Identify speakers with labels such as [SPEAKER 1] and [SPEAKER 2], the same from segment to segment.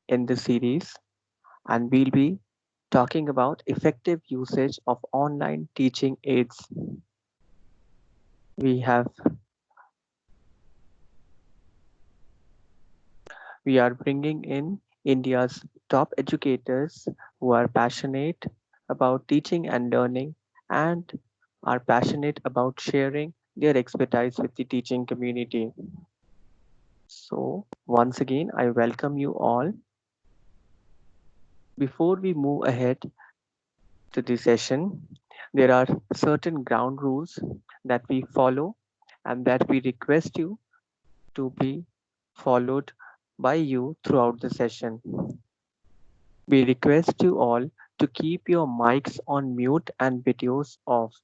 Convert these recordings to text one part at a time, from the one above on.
[SPEAKER 1] in this series, and we'll be talking about effective usage of online teaching aids. We have we are bringing in India's top educators who are passionate about teaching and learning and are passionate about sharing their expertise with the teaching community. So, once again, I welcome you all. Before we move ahead to the session, there are certain ground rules that we follow and that we request you to be followed by you throughout the session. We request you all to keep your mics on mute and videos off.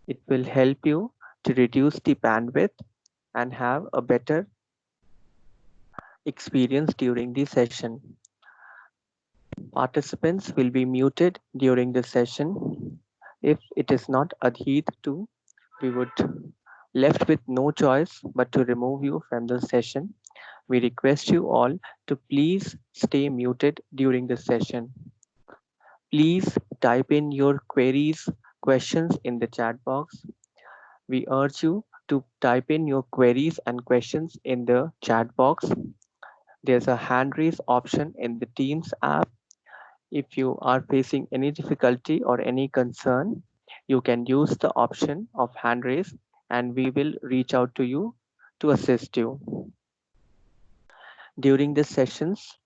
[SPEAKER 1] It will help you to reduce the bandwidth and have a better experience during the session. Participants will be muted during the session. If it is not adhered to, we would left with no choice but to remove you from the session. We request you all to please stay muted during the session. Please type in your queries, questions in the chat box. We urge you to type in your queries and questions in the chat box. There's a hand raise option in the Teams app. If you are facing any difficulty or any concern, you can use the option of hand raise and we will reach out to you to assist you. During the sessions,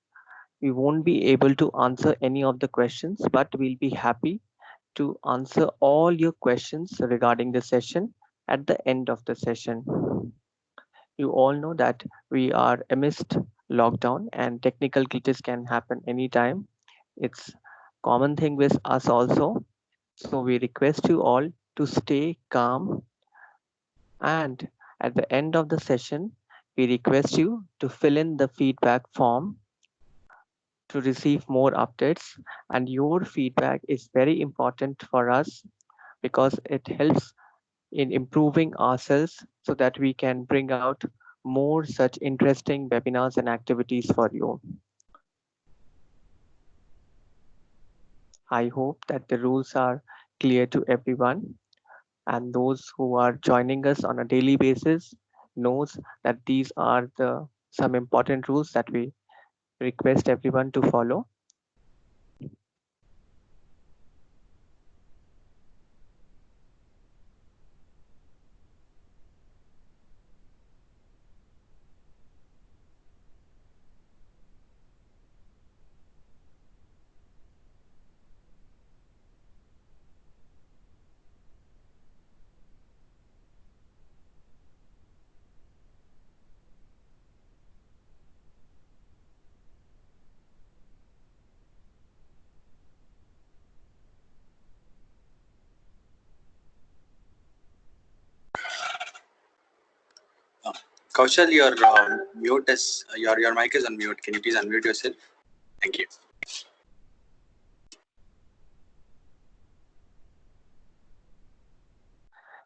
[SPEAKER 1] we won't be able to answer any of the questions, but we'll be happy to answer all your questions regarding the session at the end of the session. You all know that we are amidst lockdown and technical glitches can happen anytime. It's common thing with us also. So we request you all to stay calm, and at the end of the session, we request you to fill in the feedback form to receive more updates. And your feedback is very important for us because it helps in improving ourselves so that we can bring out more such interesting webinars and activities for you. I hope that the rules are clear to everyone, and those who are joining us on a daily basis knows that these are the some important rules that we request everyone to follow.
[SPEAKER 2] Uh, Kaushal, your mute is your mic is on mute. Can you please unmute yourself? Thank you.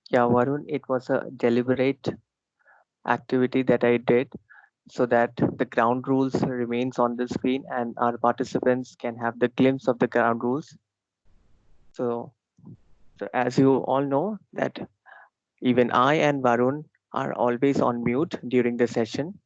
[SPEAKER 1] Yeah, Varun, it was a deliberate activity that I did so that the ground rules remains on the screen and our participants can have the glimpse of the ground rules. So, so as you all know that even I and Varun are always on mute during the session.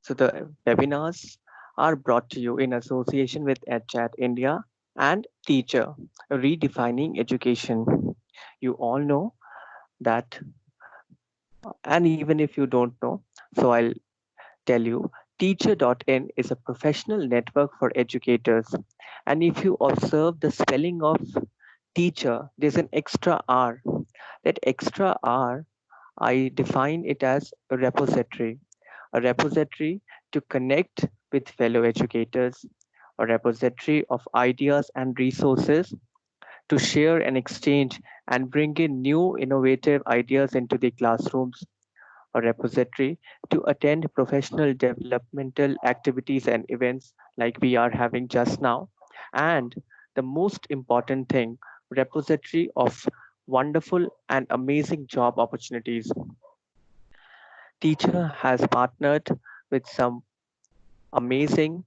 [SPEAKER 1] So the webinars are brought to you in association with EdChat India and Teacher, Redefining Education. You all know that, and even if you don't know, so I'll tell you, Teacher.in is a professional network for educators. And if you observe the spelling of teacher, there's an extra R. That extra R, I define it as a repository to connect with fellow educators, a repository of ideas and resources to share and exchange and bring in new innovative ideas into the classrooms, a repository to attend professional developmental activities and events like we are having just now, and the most important thing, repository of wonderful and amazing job opportunities. teacher has partnered with some amazing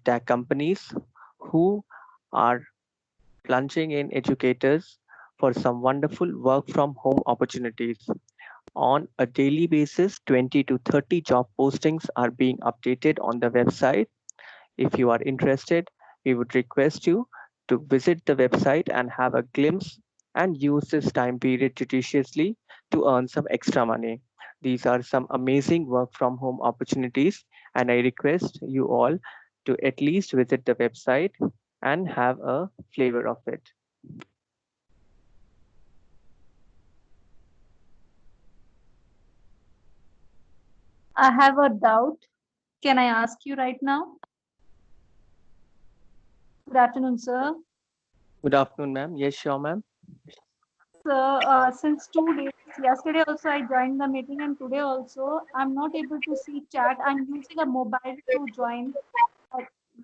[SPEAKER 1] tech companies who are plunging in educators for some wonderful work from home opportunities. On a daily basis, 20 to 30 job postings are being updated on the website. If you are interested, we would request you to visit the website and have a glimpse and use this time period judiciously to earn some extra money. These are some amazing work from home opportunities, and I request you all to at least visit the website and have a flavor of it.
[SPEAKER 3] I have a doubt. Can I ask you right now? Good afternoon, sir.
[SPEAKER 1] Good afternoon, ma'am. Yes, sure, ma'am.
[SPEAKER 3] Sir, since 2 days, yesterday also I joined the meeting and today also, I'm not able to see chat. I'm using a mobile to join. Uh,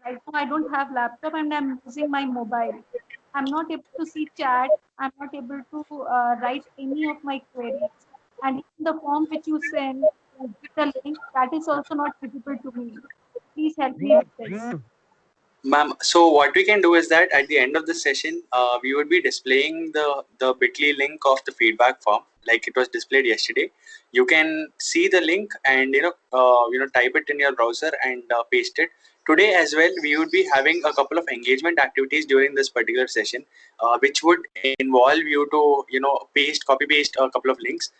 [SPEAKER 3] Right now, I don't have laptop and I'm using my mobile. I'm not able to see chat. I'm not able to write any of my queries. And even the form which you send with the link, that is also not visible to me. Please help me with this.
[SPEAKER 2] Ma'am, so what we can do is that at the end of the session, we would be displaying the Bitly link of the feedback form, like it was displayed yesterday. You can see the link and type it in your browser and paste it. Today as well, we would be having a couple of engagement activities during this particular session, which would involve you to copy paste a couple of links.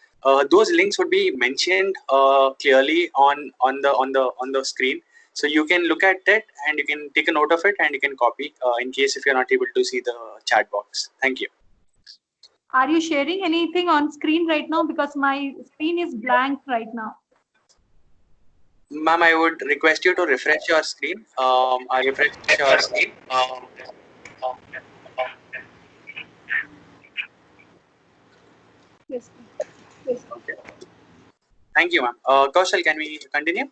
[SPEAKER 2] Those links would be mentioned clearly on the screen, so you can look at that and you can take a note of it and you can copy in case if you're not able to see the chat box. Thank you.
[SPEAKER 3] Are you sharing anything on screen right now? Because my screen is blank right now.
[SPEAKER 2] Ma'am, I would request you to refresh your screen. I refresh your screen.
[SPEAKER 3] Yes.
[SPEAKER 2] Okay. Thank you, ma'am. Kaushal, can we continue?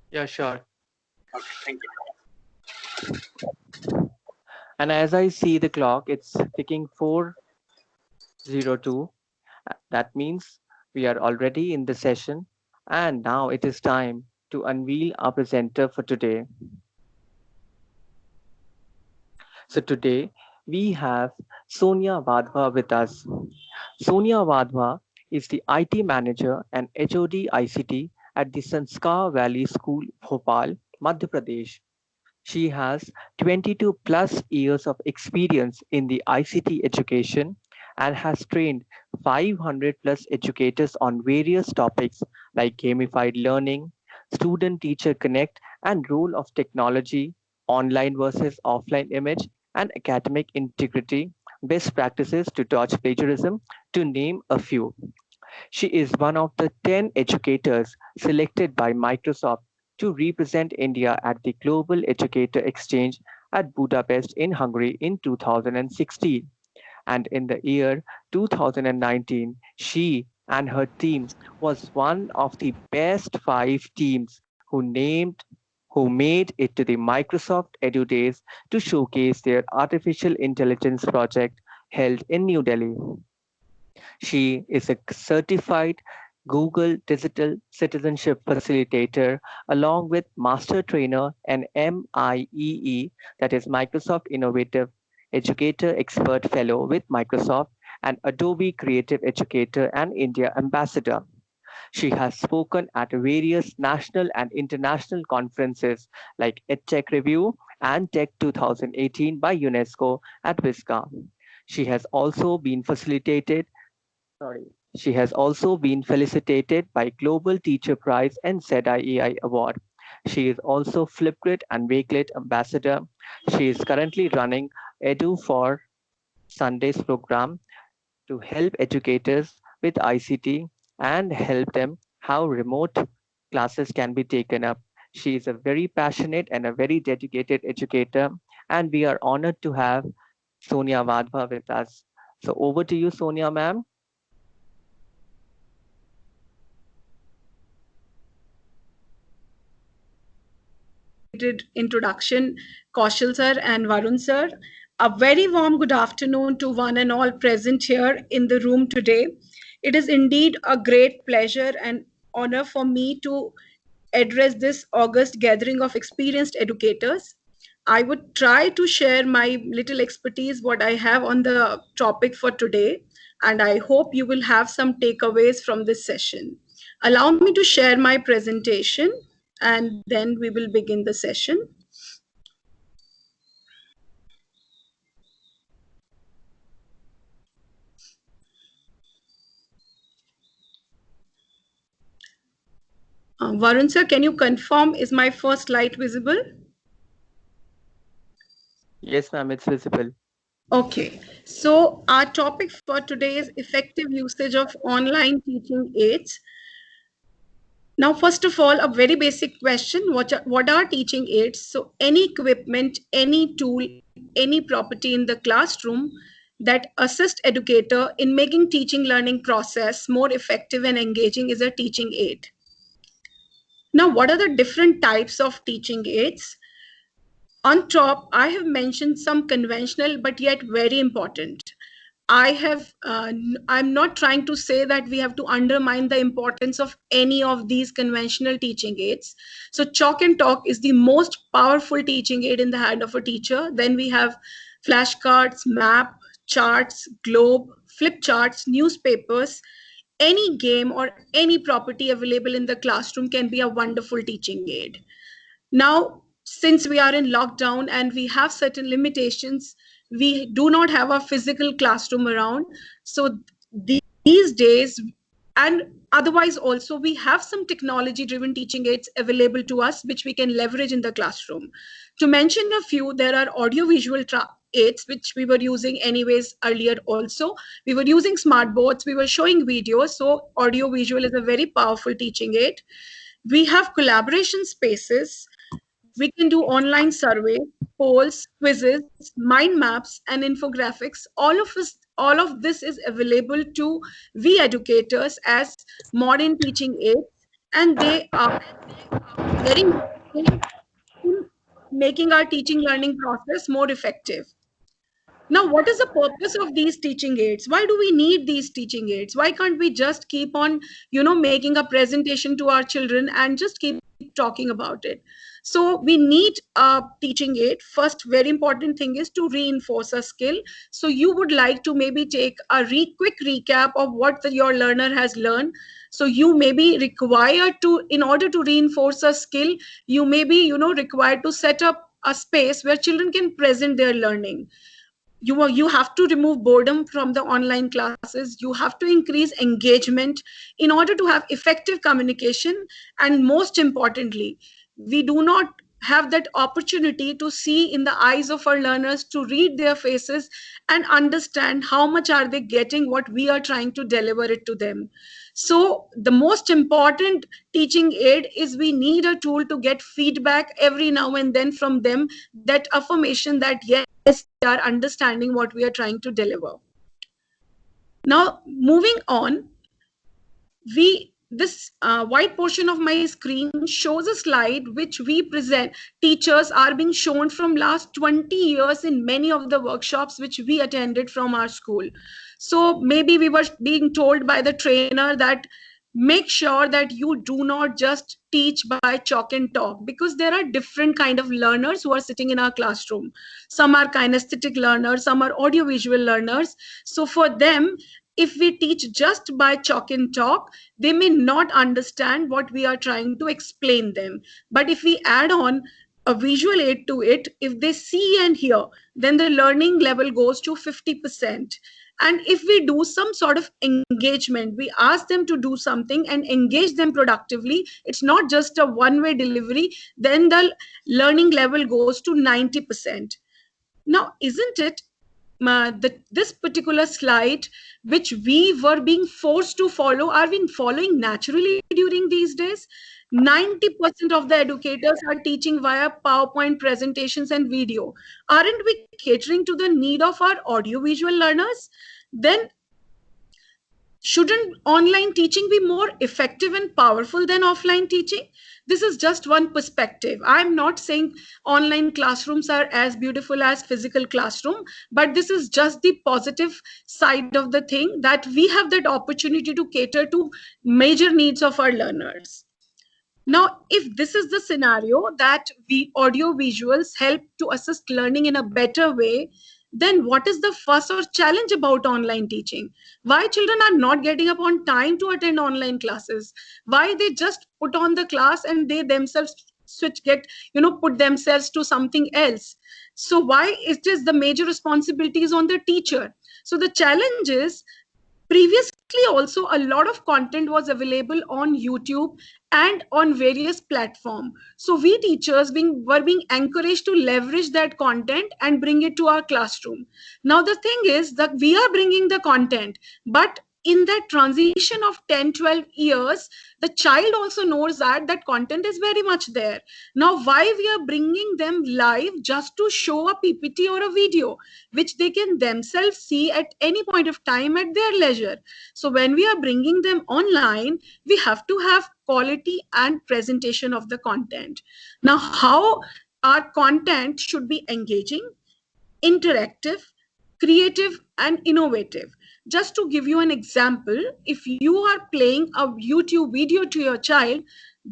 [SPEAKER 1] Yeah, sure.
[SPEAKER 2] Okay, thank you.
[SPEAKER 1] And as I see the clock, it's ticking 4:02. That means we are already in the session, and now it is time to unveil our presenter for today. So today we have Sonia Vadhva with us. Sonia Vadhva is the IT manager and HOD ICT at the Sanskar Valley School, Bhopal, Madhya Pradesh. She has 22 plus years of experience in the ICT education and has trained 500 plus educators on various topics like gamified learning, student teacher connect, and role of technology, online versus offline image, and academic integrity, best practices to dodge plagiarism, to name a few. She is one of the 10 educators selected by Microsoft to represent India at the Global Educator Exchange at Budapest in Hungary in 2016. And in the year 2019, she and her team was one of the best 5 teams who made it to the Microsoft Edu Days to showcase their artificial intelligence project held in New Delhi. She is a certified Google Digital Citizenship Facilitator, along with Master Trainer and MIEE, that is Microsoft Innovative Educator Expert Fellow with Microsoft, and Adobe Creative Educator and India Ambassador. She has spoken at various national and international conferences like EdTech Review and Tech 2018 by UNESCO at WISCA. She has also been facilitated Sorry. She has also been felicitated by Global Teacher Prize and ZIEI Award. She is also Flipgrid and Wakelet Ambassador. She is currently running Edu for Sundays program to help educators with ICT and help them how remote classes can be taken up. She is a very passionate and a very dedicated educator, and we are honored to have Sonia Vadhva with us. So over to you, Sonia ma'am.
[SPEAKER 4] Introduction, Kaushal sir and Varun sir. A very warm good afternoon to one and all present here in the room today. It is indeed a great pleasure and honor for me to address this August gathering of experienced educators. I would try to share my little expertise, what I have on the topic for today, and I hope you will have some takeaways from this session. Allow me to share my presentation, and then we will begin the session. Varun sir, can you confirm, is my first slide visible?
[SPEAKER 1] Yes, ma'am, it's visible.
[SPEAKER 4] Okay, so our topic for today is effective usage of online teaching aids. Now, first of all, a very basic question, what are teaching aids? So any equipment, any tool, any property in the classroom that assist educator in making teaching learning process more effective and engaging is a teaching aid. Now, what are the different types of teaching aids? On top, I have mentioned some conventional but yet very important. I'm not trying to say that we have to undermine the importance of any of these conventional teaching aids. So chalk and talk is the most powerful teaching aid in the hand of a teacher. Then we have flashcards, map, charts, globe, flip charts, newspapers. Any game or any property available in the classroom can be a wonderful teaching aid. Now, since we are in lockdown and we have certain limitations, we do not have a physical classroom around. So these days, and otherwise also, we have some technology driven teaching aids available to us, which we can leverage in the classroom. To mention a few, there are audio visual aids, which we were using anyways earlier also. We were using smart boards, we were showing videos. So audio visual is a very powerful teaching aid. We have collaboration spaces. We can do online surveys, polls, quizzes, mind maps, and infographics. All of this is available to we educators as modern teaching aids, and they are very useful in making our teaching learning process more effective. Now, what is the purpose of these teaching aids? Why do we need these teaching aids? Why can't we just keep on, making a presentation to our children and just keep talking about it? So we need a teaching aid. First, very important thing is to reinforce a skill. So you would like to maybe take a quick recap of what your learner has learned. So you may be required to, in order to reinforce a skill, you may be, required to set up a space where children can present their learning. You have to remove boredom from the online classes. You have to increase engagement in order to have effective communication. And most importantly, we do not have that opportunity to see in the eyes of our learners, to read their faces and understand how much are they getting what we are trying to deliver it to them. So the most important teaching aid is we need a tool to get feedback every now and then from them, that affirmation that yes, they are understanding what we are trying to deliver. Now, moving on, this white portion of my screen shows a slide which we present. Teachers are being shown from last 20 years in many of the workshops which we attended from our school. So maybe we were being told by the trainer that make sure that you do not just teach by chalk and talk, because there are different kind of learners who are sitting in our classroom. Some are kinesthetic learners, some are audiovisual learners. So for them, if we teach just by chalk and talk, they may not understand what we are trying to explain them. But if we add on a visual aid to it, if they see and hear, then the learning level goes to 50%. And if we do some sort of engagement, we ask them to do something and engage them productively, it's not just a one-way delivery, then the learning level goes to 90%. Now, isn't it this particular slide, which we were being forced to follow, are we following naturally during these days? 90% of the educators are teaching via PowerPoint presentations and video. Aren't we catering to the need of our audiovisual learners? Then Shouldn't online teaching be more effective and powerful than offline teaching? This is just one perspective. I'm not saying online classrooms are as beautiful as physical classroom, but this is just the positive side of the thing, that we have that opportunity to cater to major needs of our learners. Now, if this is the scenario that we audio visuals help to assist learning in a better way, then what is the fuss or challenge about online teaching? Why children are not getting up on time to attend online classes? Why they just put on the class and they themselves put themselves to something else? So why it is the major responsibility is on the teacher? So the challenge is, previously also a lot of content was available on YouTube and on various platforms. So we teachers were being encouraged to leverage that content and bring it to our classroom. Now the thing is that we are bringing the content, but in that transition of 10-12 years, the child also knows that that content is very much there. Now why we are bringing them live just to show a PPT or a video which they can themselves see at any point of time at their leisure? So when we are bringing them online, we have to have quality and presentation of the content. Now how our content should be engaging, interactive, creative, and innovative. Just to give you an example, if you are playing a YouTube video to your child,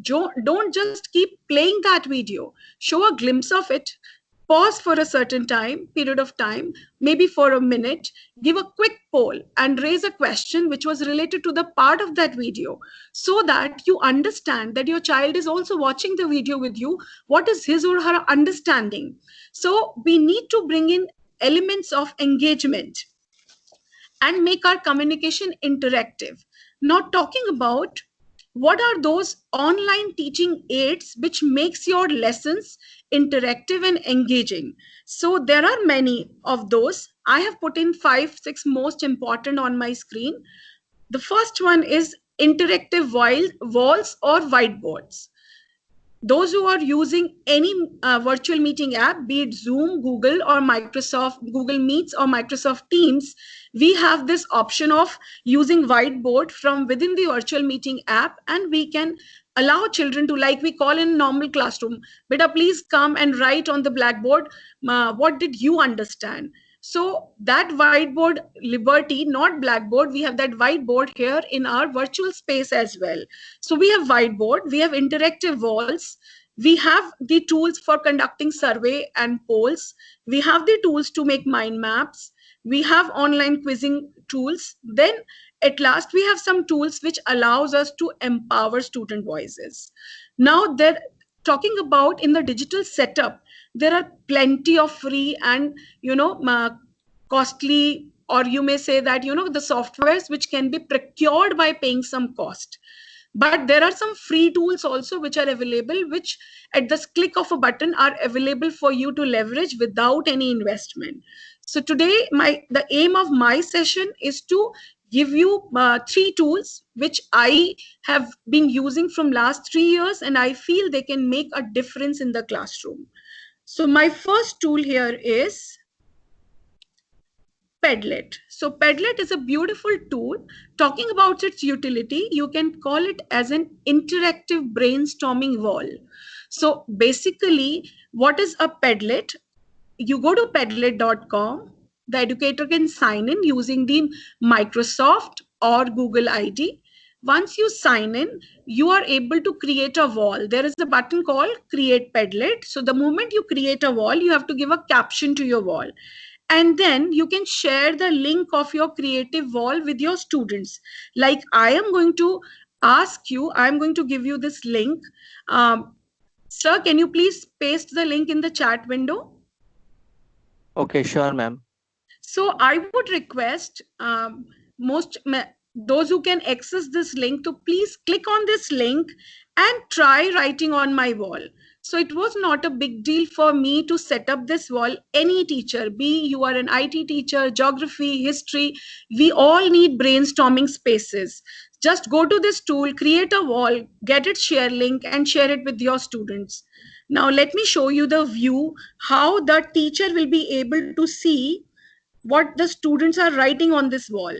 [SPEAKER 4] don't just keep playing that video. Show a glimpse of it, pause for a certain period of time, maybe for a minute, give a quick poll and raise a question which was related to the part of that video, so that you understand that your child is also watching the video with you. What is his or her understanding? So we need to bring in elements of engagement and make our communication interactive. Not talking about what are those online teaching aids which makes your lessons interactive and engaging. So there are many of those. I have put in 5-6 most important on my screen. The first one is interactive walls or whiteboards. Those who are using any virtual meeting app, be it Zoom, Google, or Microsoft, Google Meets or Microsoft Teams, we have this option of using whiteboard from within the virtual meeting app, and we can allow children to, like we call in normal classroom, beta, please come and write on the blackboard, what did you understand? So that whiteboard liberty, not blackboard, we have that whiteboard here in our virtual space as well. So we have whiteboard, we have interactive walls, we have the tools for conducting survey and polls, we have the tools to make mind maps, we have online quizzing tools. Then at last we have some tools which allows us to empower student voices. Now they're talking about in the digital setup, there are plenty of free and costly, or you may say that the softwares which can be procured by paying some cost. But there are some free tools also which are available, which at the click of a button are available for you to leverage without any investment. So today the aim of my session is to give you 3 tools which I have been using from last 3 years, and I feel they can make a difference in the classroom. So my first tool here is Padlet. So Padlet is a beautiful tool. Talking about its utility, you can call it as an interactive brainstorming wall. So basically, what is a Padlet? You go to padlet.com. The educator can sign in using the Microsoft or Google ID. Once you sign in, you are able to create a wall. There is a button called Create Padlet. So the moment you create a wall, you have to give a caption to your wall. And then you can share the link of your creative wall with your students. Like I am going to ask you, I'm going to give you this link. Sir, can you please paste the link in the chat window?
[SPEAKER 1] Okay, sure, ma'am.
[SPEAKER 4] So I would request those who can access this link to please click on this link and try writing on my wall. So it was not a big deal for me to set up this wall. Any teacher, be you are an IT teacher, geography, history, we all need brainstorming spaces. Just go to this tool, create a wall, get its share link and share it with your students. Now let me show you the view, how the teacher will be able to see what the students are writing on this wall.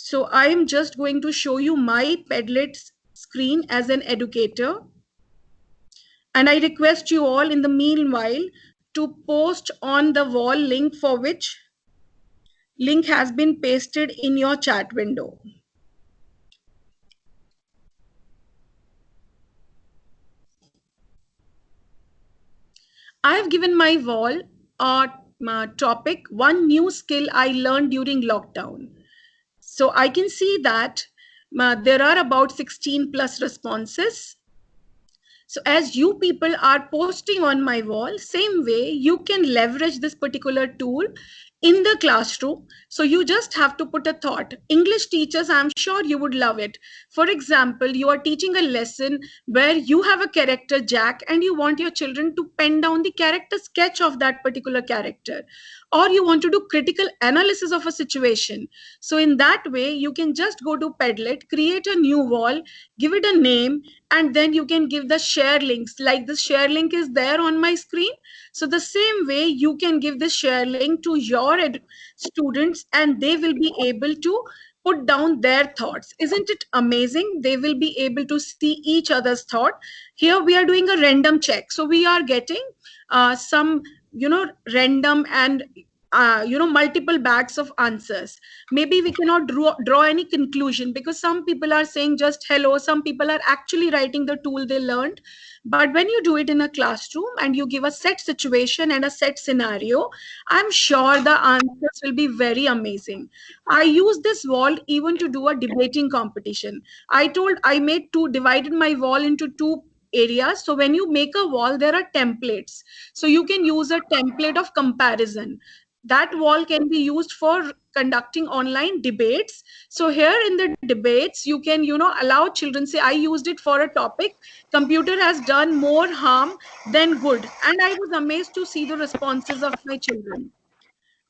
[SPEAKER 4] So I am just going to show you my Padlet screen as an educator. And I request you all in the meanwhile to post on the wall link for which link has been pasted in your chat window. I have given my wall a topic, one new skill I learned during lockdown. So I can see that there are about 16 plus responses. So as you people are posting on my wall, same way you can leverage this particular tool in the classroom. So you just have to put a thought. English teachers, I'm sure you would love it. For example, you are teaching a lesson where you have a character Jack and you want your children to pen down the character sketch of that particular character, or you want to do critical analysis of a situation. So in that way, you can just go to Padlet, create a new wall, give it a name, and then you can give the share links. Like the share link is there on my screen. So the same way you can give the share link to your students and they will be able to put down their thoughts. Isn't it amazing? They will be able to see each other's thought. Here we are doing a random check. So we are getting some, random and multiple bags of answers. Maybe we cannot draw any conclusion because some people are saying just hello, some people are actually writing the tool they learned. But when you do it in a classroom and you give a set situation and a set scenario, I'm sure the answers will be very amazing. I use this wall even to do a debating competition. Divided my wall into two areas. So when you make a wall, there are templates. So you can use a template of comparison. That wall can be used for conducting online debates. So here in the debates, you can, allow children, say, I used it for a topic, computer has done more harm than good. And I was amazed to see the responses of my children.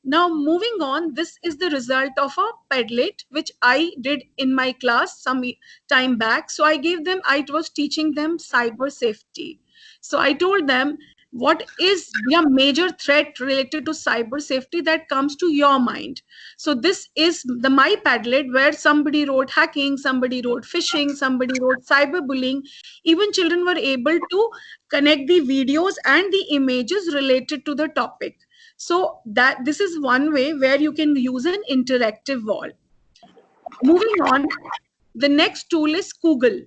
[SPEAKER 4] Now, moving on, this is the result of a Padlet, which I did in my class some time back. So I was teaching them cyber safety. So I told them, what is your major threat related to cyber safety that comes to your mind? So this is my Padlet where somebody wrote hacking, somebody wrote phishing, somebody wrote cyberbullying. Even children were able to connect the videos and the images related to the topic. So that this is one way where you can use an interactive wall. Moving on, the next tool is Google.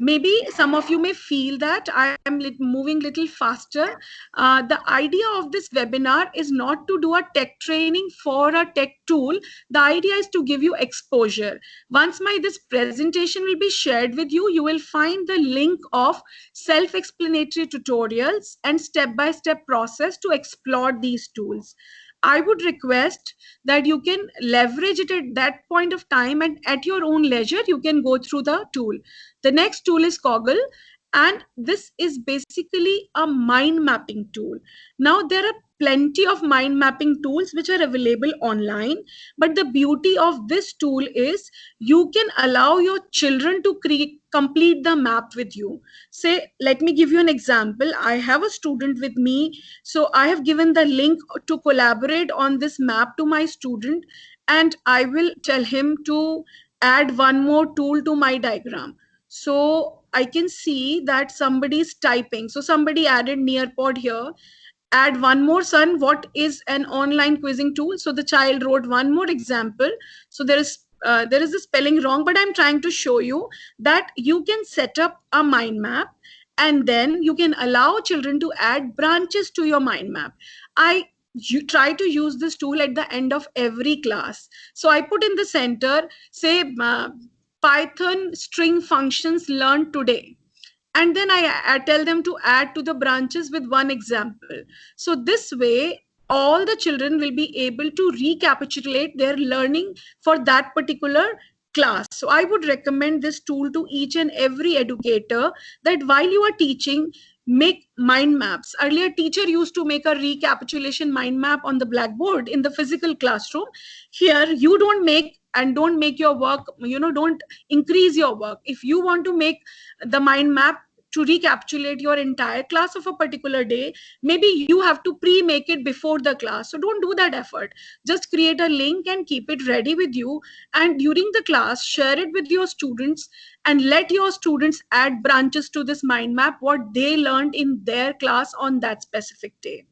[SPEAKER 4] Maybe some of you may feel that I am moving little faster. The idea of this webinar is not to do a tech training for a tech tool. The idea is to give you exposure. Once this presentation will be shared with you, you will find the link of self-explanatory tutorials and step-by-step process to explore these tools. I would request that you can leverage it at that point of time, and at your own leisure, you can go through the tool. The next tool is Coggle, and this is basically a mind mapping tool. Now, there are plenty of mind mapping tools which are available online, but the beauty of this tool is you can allow your children to complete the map with you. Say, let me give you an example. I have a student with me, so I have given the link to collaborate on this map to my student, and I will tell him to add one more tool to my diagram. So I can see that somebody is typing. So somebody added Nearpod here. Add one more, son. What is an online quizzing tool? So the child wrote one more example. So there is a spelling wrong, but I'm trying to show you that you can set up a mind map and then you can allow children to add branches to your mind map. You try to use this tool at the end of every class. So I put in the center, say, Python string functions learned today. And then I tell them to add to the branches with one example. So this way, all the children will be able to recapitulate their learning for that particular class. So I would recommend this tool to each and every educator, that while you are teaching, make mind maps. Earlier, teacher used to make a recapitulation mind map on the blackboard in the physical classroom. Here, you don't make your work, don't increase your work. If you want to make the mind map to recapitulate your entire class of a particular day, maybe you have to pre-make it before the class. So don't do that effort. Just create a link and keep it ready with you. And during the class, share it with your students and let your students add branches to this mind map, what they learned in their class on that specific day.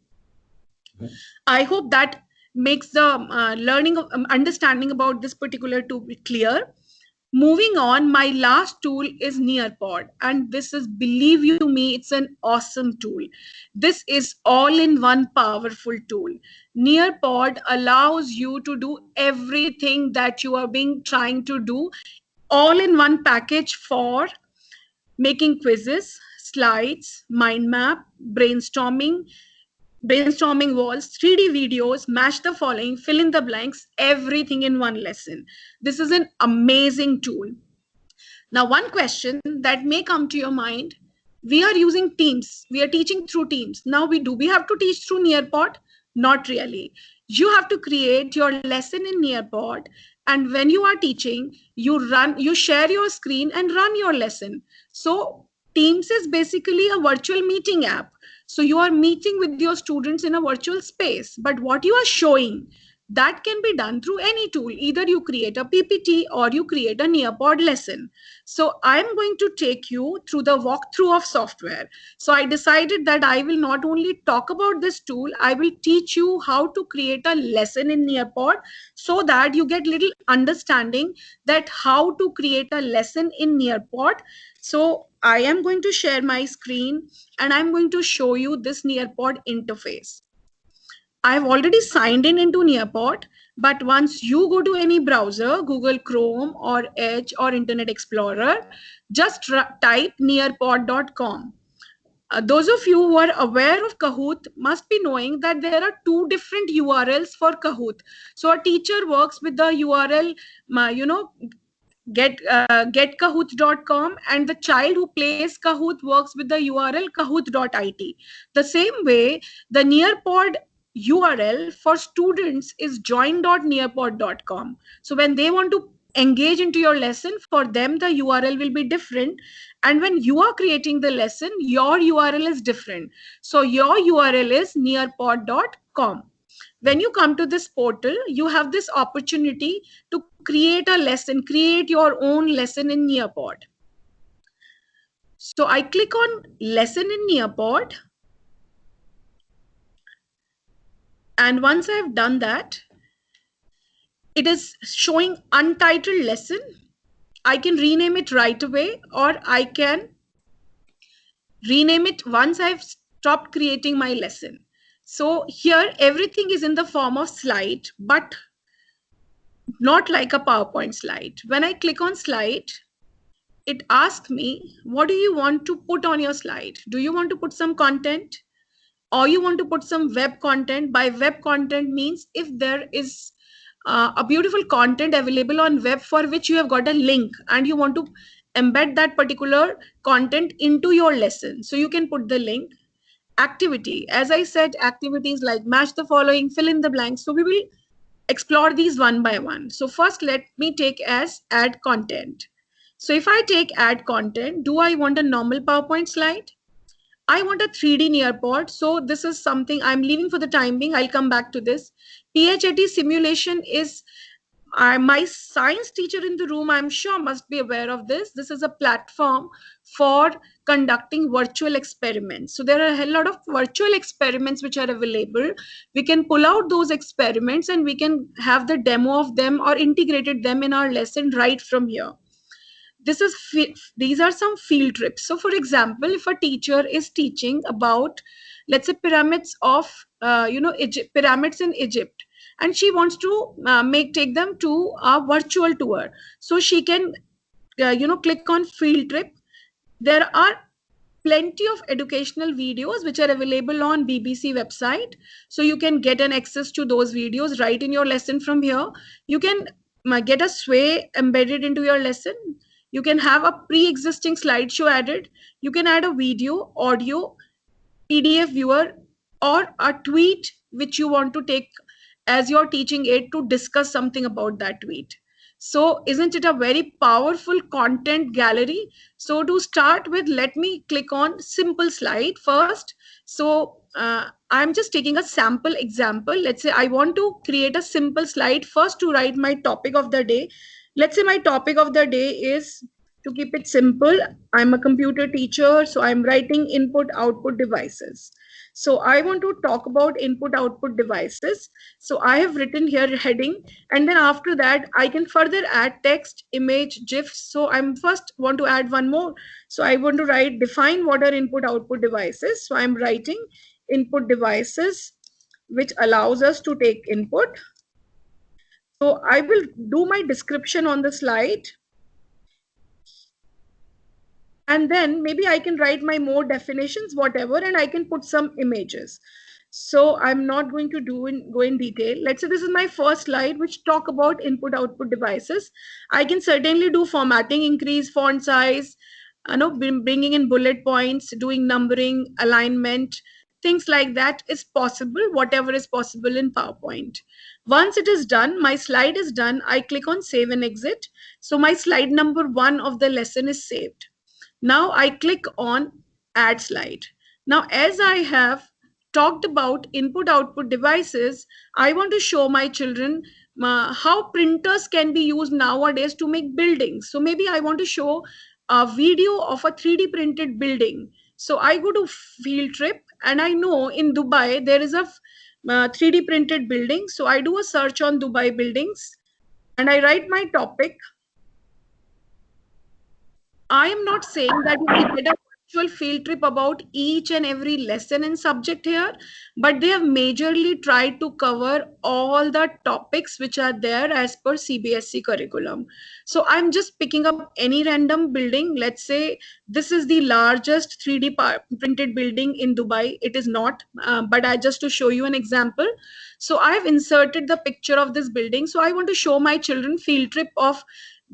[SPEAKER 4] I hope that makes the learning, understanding about this particular tool clear. Moving on, my last tool is Nearpod, and this is, believe you me, it's an awesome tool. This is all-in-one powerful tool. Nearpod allows you to do everything that you are trying to do, all in one package for making quizzes, slides, mind map, brainstorming walls, 3D videos, match the following, fill in the blanks, everything in one lesson. This is an amazing tool. Now, one question that may come to your mind, we are using Teams. We are teaching through Teams. Now, do we have to teach through Nearpod? Not really. You have to create your lesson in Nearpod. And when you are teaching, you share your screen and run your lesson. So Teams is basically a virtual meeting app. So you are meeting with your students in a virtual space. But what you are showing, that can be done through any tool. Either you create a PPT or you create a Nearpod lesson. So I'm going to take you through the walkthrough of software. So I decided that I will not only talk about this tool, I will teach you how to create a lesson in Nearpod so that you get little understanding that how to create a lesson in Nearpod. So I am going to share my screen and I'm going to show you this Nearpod interface. I've already signed in into Nearpod, but once you go to any browser, Google Chrome or Edge or Internet Explorer, just type nearpod.com. Those of you who are aware of Kahoot must be knowing that there are two different URLs for Kahoot. So a teacher works with the URL, getkahoot.com, and the child who plays Kahoot works with the URL kahoot.it. The same way, the Nearpod URL for students is join.nearpod.com. So when they want to engage into your lesson, for them the URL will be different, and when you are creating the lesson, your URL is different. So your URL is nearpod.com. When you come to this portal, you have this opportunity to create a lesson, create your own lesson in Nearpod. So I click on lesson in Nearpod. And once I've done that, it is showing untitled lesson. I can rename it right away, or I can rename it once I've stopped creating my lesson. So here, everything is in the form of slide, but not like a PowerPoint slide. When I click on slide, it asks me, what do you want to put on your slide? Do you want to put some content? Or you want to put some web content? By web content means if there is a beautiful content available on web for which you have got a link and you want to embed that particular content into your lesson. So you can put the link. Activity, as I said, activities like match the following, fill in the blanks. So we will explore these one by one. So first, let me take as add content. So if I take add content, do I want a normal PowerPoint slide? I want a 3D Nearpod. So this is something I'm leaving for the time being. I'll come back to this. PHAT simulation is my science teacher in the room, I'm sure, must be aware of this. This is a platform for conducting virtual experiments. So there are a lot of virtual experiments which are available. We can pull out those experiments and we can have the demo of them or integrated them in our lesson right from here. These are some field trips. So for example, if a teacher is teaching about, let's say, pyramids of pyramids in Egypt, and she wants to take them to a virtual tour, so she can click on field trip. There are plenty of educational videos which are available on BBC website, so you can get an access to those videos right in your lesson from here. You can get a sway embedded into your lesson. You can have a pre-existing slideshow added. You can add a video, audio, PDF viewer, or a tweet which you want to take as your teaching aid to discuss something about that tweet. So isn't it a very powerful content gallery? So to start with, let me click on simple slide first. So I'm just taking a sample example. Let's say I want to create a simple slide first to write my topic of the day. Let's say my topic of the day is, to keep it simple, I'm a computer teacher, so I'm writing input output devices. So I want to talk about input output devices. So I have written here heading, and then after that I can further add text, image, gif. So I'm first want to add one more. So I want to write define what are input output devices. So I'm writing input devices, which allows us to take input. So I will do my description on the slide, and then maybe I can write my more definitions, whatever, and I can put some images. So I'm not going to go in detail. Let's say this is my first slide, which talk about input output devices. I can certainly do formatting, increase font size, bringing in bullet points, doing numbering, alignment, things like that is possible, whatever is possible in PowerPoint. Once it is done, my slide is done, I click on save and exit. So my slide number 1 of the lesson is saved. Now I click on add slide. Now, as I have talked about input output devices, I want to show my children how printers can be used nowadays to make buildings. So maybe I want to show a video of a 3D printed building. So I go to field trip, and I know in Dubai there is a 3D printed building. So I do a search on Dubai buildings, and I write my topic. I am not saying that you will get a virtual field trip about each and every lesson and subject here, but they have majorly tried to cover all the topics which are there as per CBSE curriculum. So I'm just picking up any random building. Let's say this is the largest 3D printed building in Dubai. It is not, but I just to show you an example. So I've inserted the picture of this building. So I want to show my children field trip of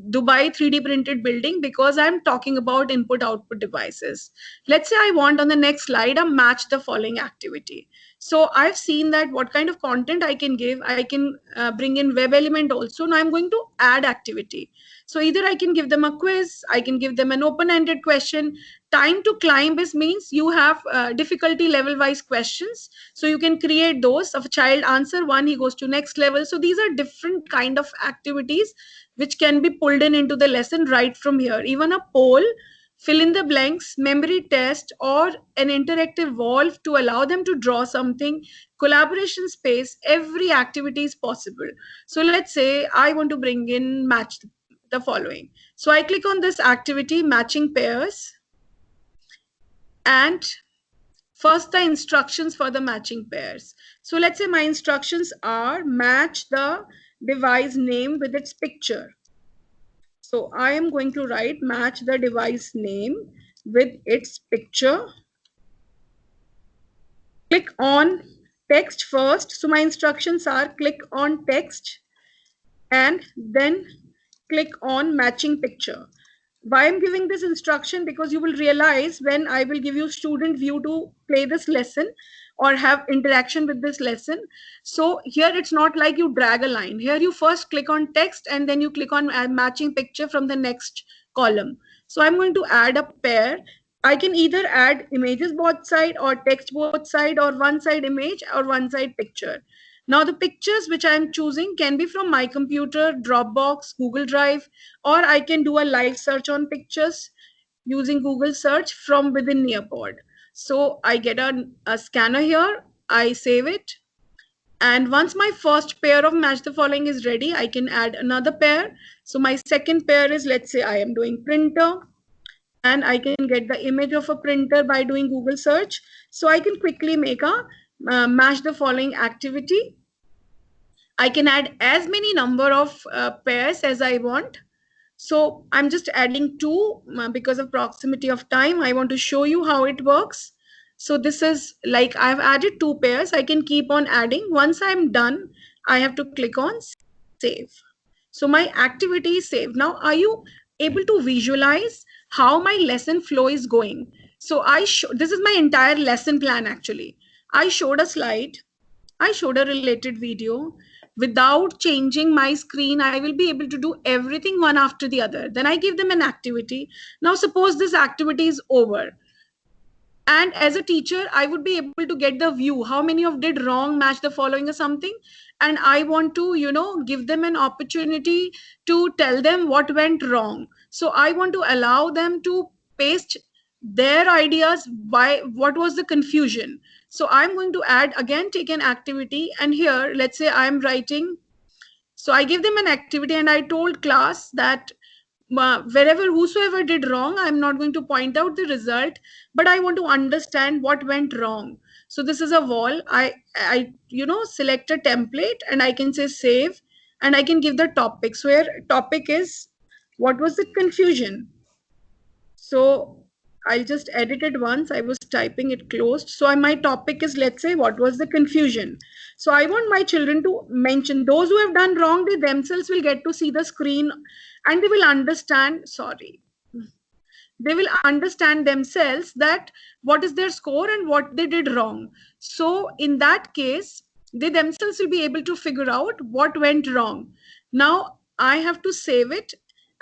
[SPEAKER 4] Dubai 3D printed building because I'm talking about input output devices. Let's say I want on the next slide a match the following activity. So I've seen that what kind of content I can give. I can bring in web element also. Now I'm going to add activity. So either I can give them a quiz, I can give them an open-ended question. Time to climb is means you have difficulty level wise questions. So you can create those. Of a child answer one, he goes to next level. So these are different kind of activities which can be pulled in into the lesson right from here. Even a poll, fill in the blanks, memory test, or an interactive wall to allow them to draw something, collaboration space, every activity is possible. So let's say I want to bring in match the following. So I click on this activity, matching pairs, and first the instructions for the matching pairs. So let's say my instructions are match the device name with its picture. So I am going to write match the device name with its picture. Click on text first. So my instructions are click on text and then click on matching picture. Why I'm giving this instruction? Because you will realize when I will give you student view to play this lesson or have interaction with this lesson. So here it's not like you drag a line. Here you first click on text and then you click on matching picture from the next column. So I'm going to add a pair. I can either add images both side or text both side or one side image or one side picture. Now the pictures which I am choosing can be from my computer, Dropbox, Google Drive, or I can do a live search on pictures using Google search from within Nearpod. So I get a scanner here, I save it. And once my first pair of match the following is ready, I can add another pair. So my second pair is, let's say I am doing printer, and I can get the image of a printer by doing Google search. So I can quickly make a match the following activity. I can add as many number of pairs as I want. So I'm just adding 2 because of proximity of time. I want to show you how it works. So this is like I've added 2 pairs. I can keep on adding. Once I'm done, I have to click on save. So my activity is saved. Now, are you able to visualize how my lesson flow is going? So this is my entire lesson plan actually. I showed a slide. I showed a related video. without changing my screen, I will be able to do everything one after the other. Then I give them an activity. Now suppose this activity is over, and as a teacher I would be able to get the view how many of did wrong, match the following or something, and I want to give them an opportunity to tell them what went wrong. So I want to allow them to paste their ideas, why, what was the confusion. So I'm going to add again, take an activity, and here let's say I'm writing. So I gave them an activity and I told class that wherever whosoever did wrong, I'm not going to point out the result, but I want to understand what went wrong. So this is a wall. I select a template and I can say save, and I can give the topics where topic is what was the confusion. So I'll just edit it once. I was typing it closed. So my topic is, let's say, what was the confusion. So I want my children to mention those who have done wrong. They themselves will get to see the screen and they will understand, they will understand themselves that what is their score and what they did wrong. So in that case, they themselves will be able to figure out what went wrong. Now I have to save it.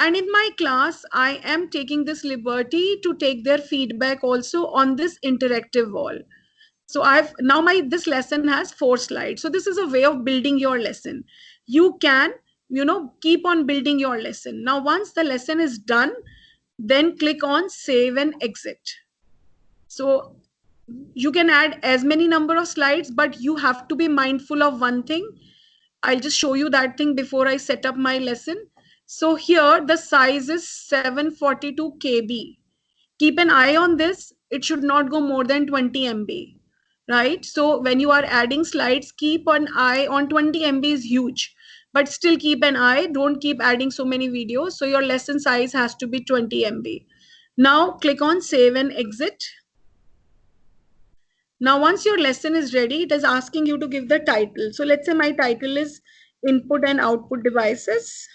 [SPEAKER 4] And in my class, I am taking this liberty to take their feedback also on this interactive wall. So I've now this lesson has 4 slides. So this is a way of building your lesson. You can, keep on building your lesson. Now, once the lesson is done, then click on save and exit. So you can add as many number of slides, but you have to be mindful of one thing. I'll just show you that thing before I set up my lesson. So here the size is 742 KB. Keep an eye on this. It should not go more than 20 MB, right? So when you are adding slides, keep an eye on 20 MB is huge, but still keep an eye. Don't keep adding so many videos. So your lesson size has to be 20 MB. Now click on save and exit. Now, once your lesson is ready, it is asking you to give the title. So let's say my title is input and output devices.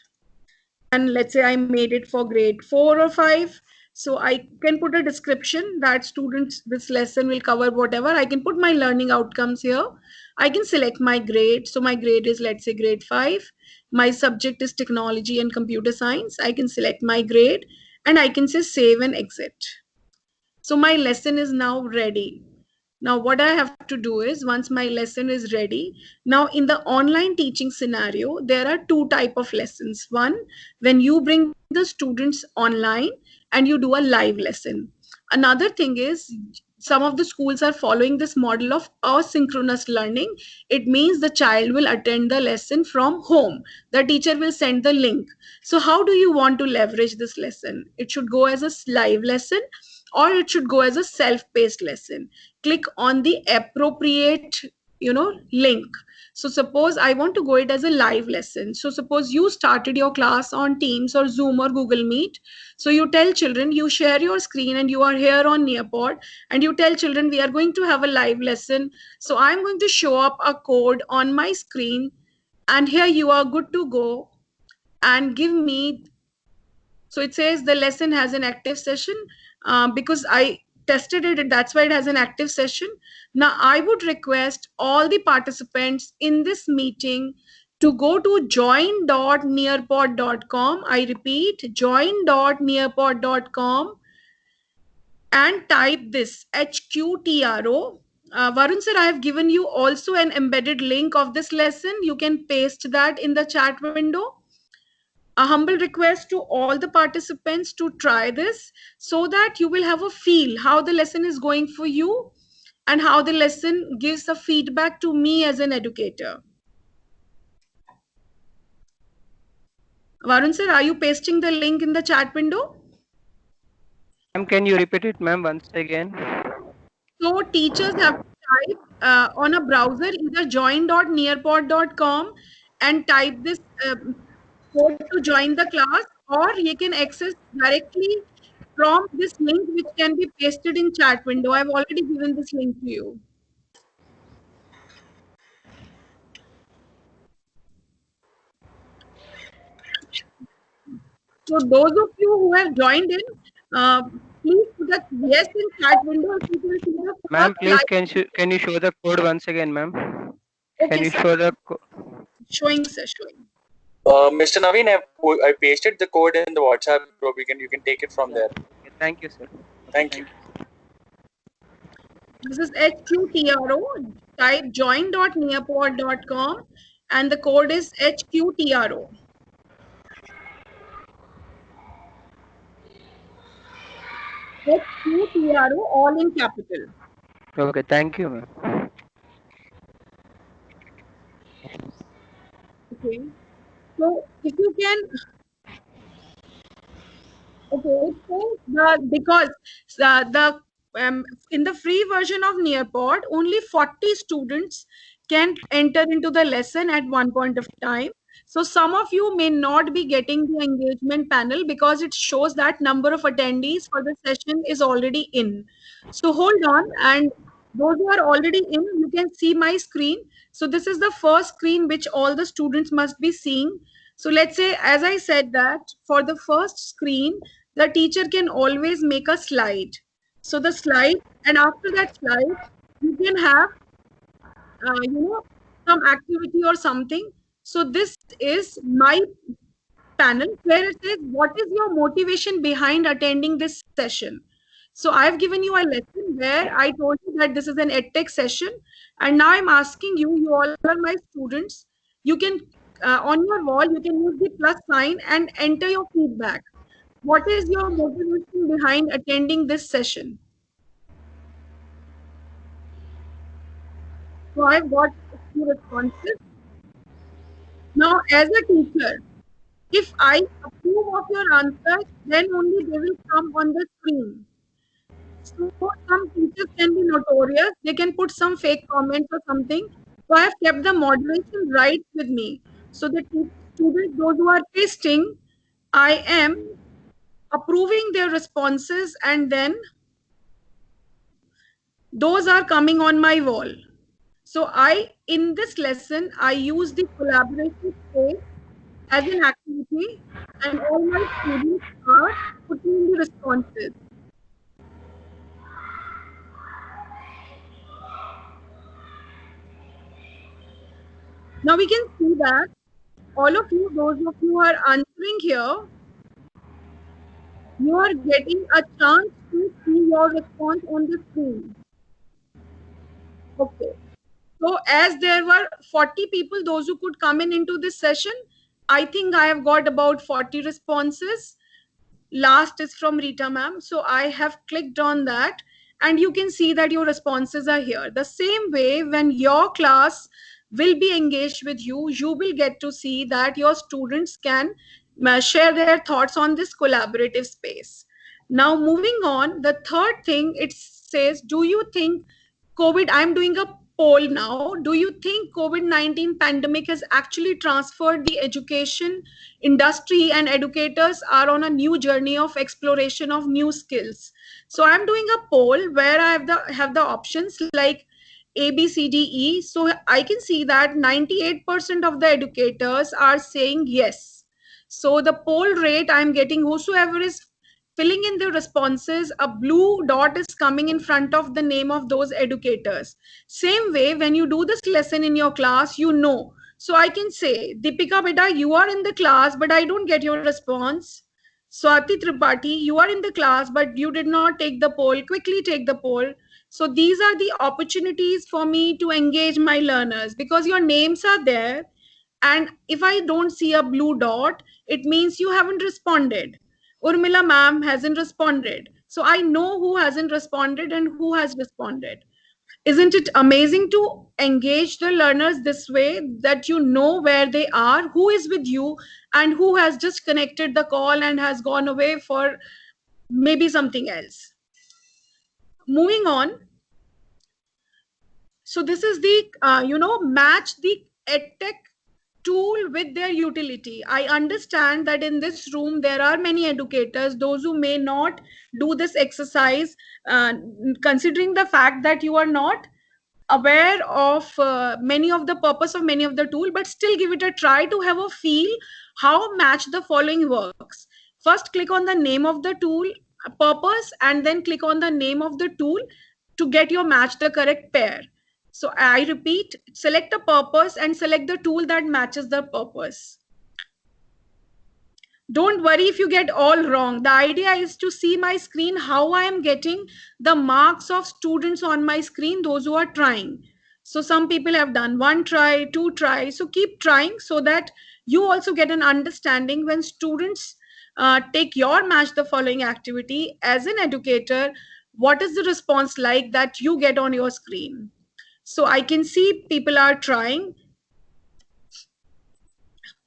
[SPEAKER 4] And let's say I made it for grade 4 or 5. So I can put a description that students, this lesson will cover whatever. I can put my learning outcomes here. I can select my grade. So my grade is, let's say, grade 5. My subject is technology and computer science. I can select my grade and I can say save and exit. So my lesson is now ready. Now what I have to do is, once my lesson is ready, now in the online teaching scenario, there are 2 types of lessons. One, when you bring the students online and you do a live lesson. Another thing is, some of the schools are following this model of asynchronous learning. It means the child will attend the lesson from home. The teacher will send the link. So how do you want to leverage this lesson? It should go as a live lesson or it should go as a self-paced lesson. Click on the appropriate link. So suppose I want to go it as a live lesson. So suppose you started your class on Teams or Zoom or Google Meet. So you tell children, you share your screen and you are here on Nearpod and you tell children we are going to have a live lesson. So I'm going to show up a code on my screen and here you are good to go, and give me. So it says the lesson has an active session because I tested it, that's why it has an active session. Now I would request all the participants in this meeting to go to join.nearpod.com. I repeat, join.nearpod.com and type this HQTRO. Varun sir, I have given you also an embedded link of this lesson. You can paste that in the chat window. A humble request to all the participants to try this so that you will have a feel how the lesson is going for you and how the lesson gives the feedback to me as an educator. Varun sir, are you pasting the link in the chat window?
[SPEAKER 1] Ma'am, can you repeat it, ma'am, once again?
[SPEAKER 4] So teachers have to type on a browser either join.nearpod.com and type this code to join the class, or you can access directly from this link which can be pasted in chat window. I've already given this link to you. So those of you who have joined in, please put a yes in chat window.
[SPEAKER 1] Ma'am, please can you show the code once again, ma'am?
[SPEAKER 4] Okay,
[SPEAKER 1] Can you
[SPEAKER 4] sir.
[SPEAKER 1] show the code?
[SPEAKER 4] Showing, sir, showing.
[SPEAKER 2] Mr. Naveen, I pasted the code in the WhatsApp group. You can take it from there.
[SPEAKER 1] Okay, thank you, sir.
[SPEAKER 2] Thank you.
[SPEAKER 4] This is HQTRO. Type join.nearpod.com and the code is HQTRO. HQTRO, all in capital.
[SPEAKER 1] Okay, thank you, ma'am.
[SPEAKER 4] Okay. So if you can, okay, so because the in the free version of Nearpod, only 40 students can enter into the lesson at one point of time. So some of you may not be getting the engagement panel because it shows that number of attendees for the session is already in. So hold on, and those who are already in, you can see my screen. So this is the first screen which all the students must be seeing. So let's say, as I said, that for the first screen, the teacher can always make a slide. So the slide, and after that slide, you can have, some activity or something. So this is my panel where it says, what is your motivation behind attending this session? So I've given you a lesson where I told you that this is an EdTech session. And now I'm asking you, you all are my students. You can, on your wall, you can use the plus sign and enter your feedback. What is your motivation behind attending this session? So I've got a few responses. Now, as a teacher, if I approve of your answers, then only they will come on the screen. So some teachers can be notorious. They can put some fake comments or something. So I have kept the moderation right with me. So the students, those who are pasting, I am approving their responses, and then those are coming on my wall. So in this lesson, I use the collaboration space as an activity, and all my students are putting the responses. Now we can see that all of you, those of you who are answering here, you are getting a chance to see your response on the screen. Okay. So as there were 40 people, those who could come in into this session, I think I have got about 40 responses. Last is from Rita ma'am. So I have clicked on that, and you can see that your responses are here. The same way, when your class will be engaged with you, you will get to see that your students can share their thoughts on this collaborative space. Now, moving on, the third thing, it says, do you think COVID, I'm doing a poll now. Do you think COVID-19 pandemic has actually transferred the education industry, and educators are on a new journey of exploration of new skills? So I'm doing a poll where I have the options like A, B, C, D, E. So I can see that 98% of the educators are saying yes. So the poll rate I'm getting, whosoever is filling in the responses, a blue dot is coming in front of the name of those educators. Same way, when you do this lesson in your class, you know. So I can say, Deepika beta, you are in the class, but I don't get your response. Swati Tripathi, you are in the class, but you did not take the poll. Quickly take the poll. So these are the opportunities for me to engage my learners, because your names are there. And if I don't see a blue dot, it means you haven't responded. Urmila ma'am hasn't responded. So I know who hasn't responded and who has responded. Isn't it amazing to engage the learners this way, that you know where they are, who is with you, and who has just connected the call and has gone away for maybe something else? Moving on. So this is the, match the EdTech tool with their utility. I understand that in this room there are many educators, those who may not do this exercise, considering the fact that you are not aware of many of the purpose of many of the tool, but still give it a try to have a feel how match the following works. First, click on the name of the tool, purpose, and then click on the name of the tool to get your match the correct pair. So I repeat, select a purpose and select the tool that matches the purpose. Don't worry if you get all wrong. The idea is to see my screen, how I am getting the marks of students on my screen, those who are trying. So some people have done 1 try, 2 try. So keep trying so that you also get an understanding when students take your match the following activity as an educator, what is the response like that you get on your screen. So I can see people are trying.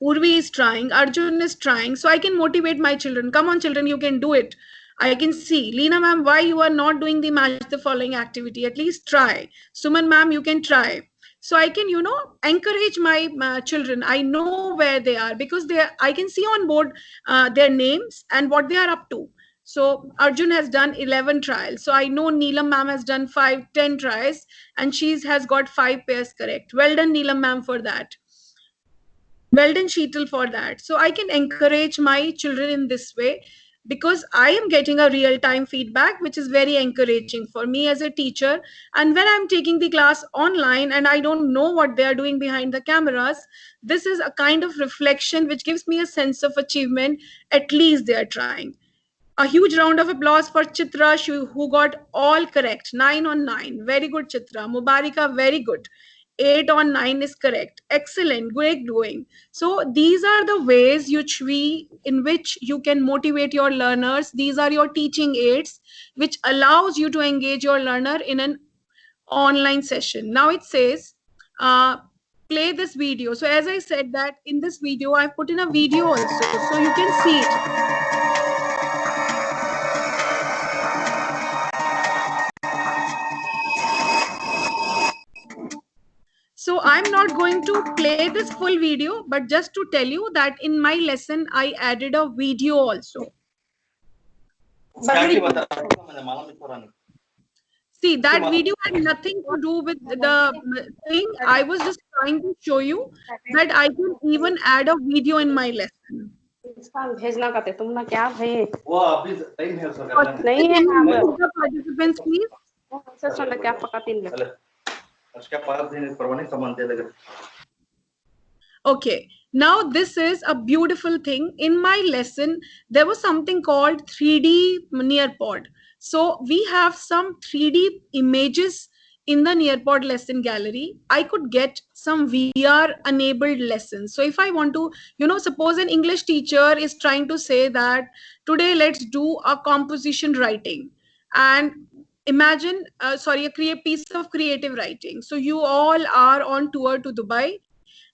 [SPEAKER 4] Urvi is trying, Arjun is trying, so I can motivate my children. Come on, children, you can do it. I can see, Leena ma'am, why you are not doing the match the following activity? At least try. Suman ma'am, you can try. So I can, encourage my children. I know where they are because I can see on board their names and what they are up to. So Arjun has done 11 trials. So I know Neelam ma'am has done 10 tries and she has got 5 pairs correct. Well done, Neelam ma'am, for that. Well done, Sheetal, for that. So I can encourage my children in this way because I am getting a real-time feedback, which is very encouraging for me as a teacher. And when I'm taking the class online and I don't know what they are doing behind the cameras, this is a kind of reflection which gives me a sense of achievement. At least they are trying. A huge round of applause for Chitra, who got all correct. 9 on 9. Very good, Chitra. Mubarika, very good. 8 on 9 is correct. Excellent. Great doing. So these are the ways in which you can motivate your learners. These are your teaching aids, which allows you to engage your learner in an online session. Now it says, play this video. So as I said that in this video, I've put in a video also, so you can see it. So I'm not going to play this full video, but just to tell you that in my lesson, I added a video also. See, that video had nothing to do with the thing. I was just trying to show you that I can even add a video in my lesson. Participants, please. Okay, now this is a beautiful thing. In my lesson, there was something called 3D Nearpod. So we have some 3D images in the Nearpod lesson gallery. I could get some VR enabled lessons. So if I want to, suppose an English teacher is trying to say that today let's do a composition writing and imagine, a piece of creative writing. So you all are on tour to Dubai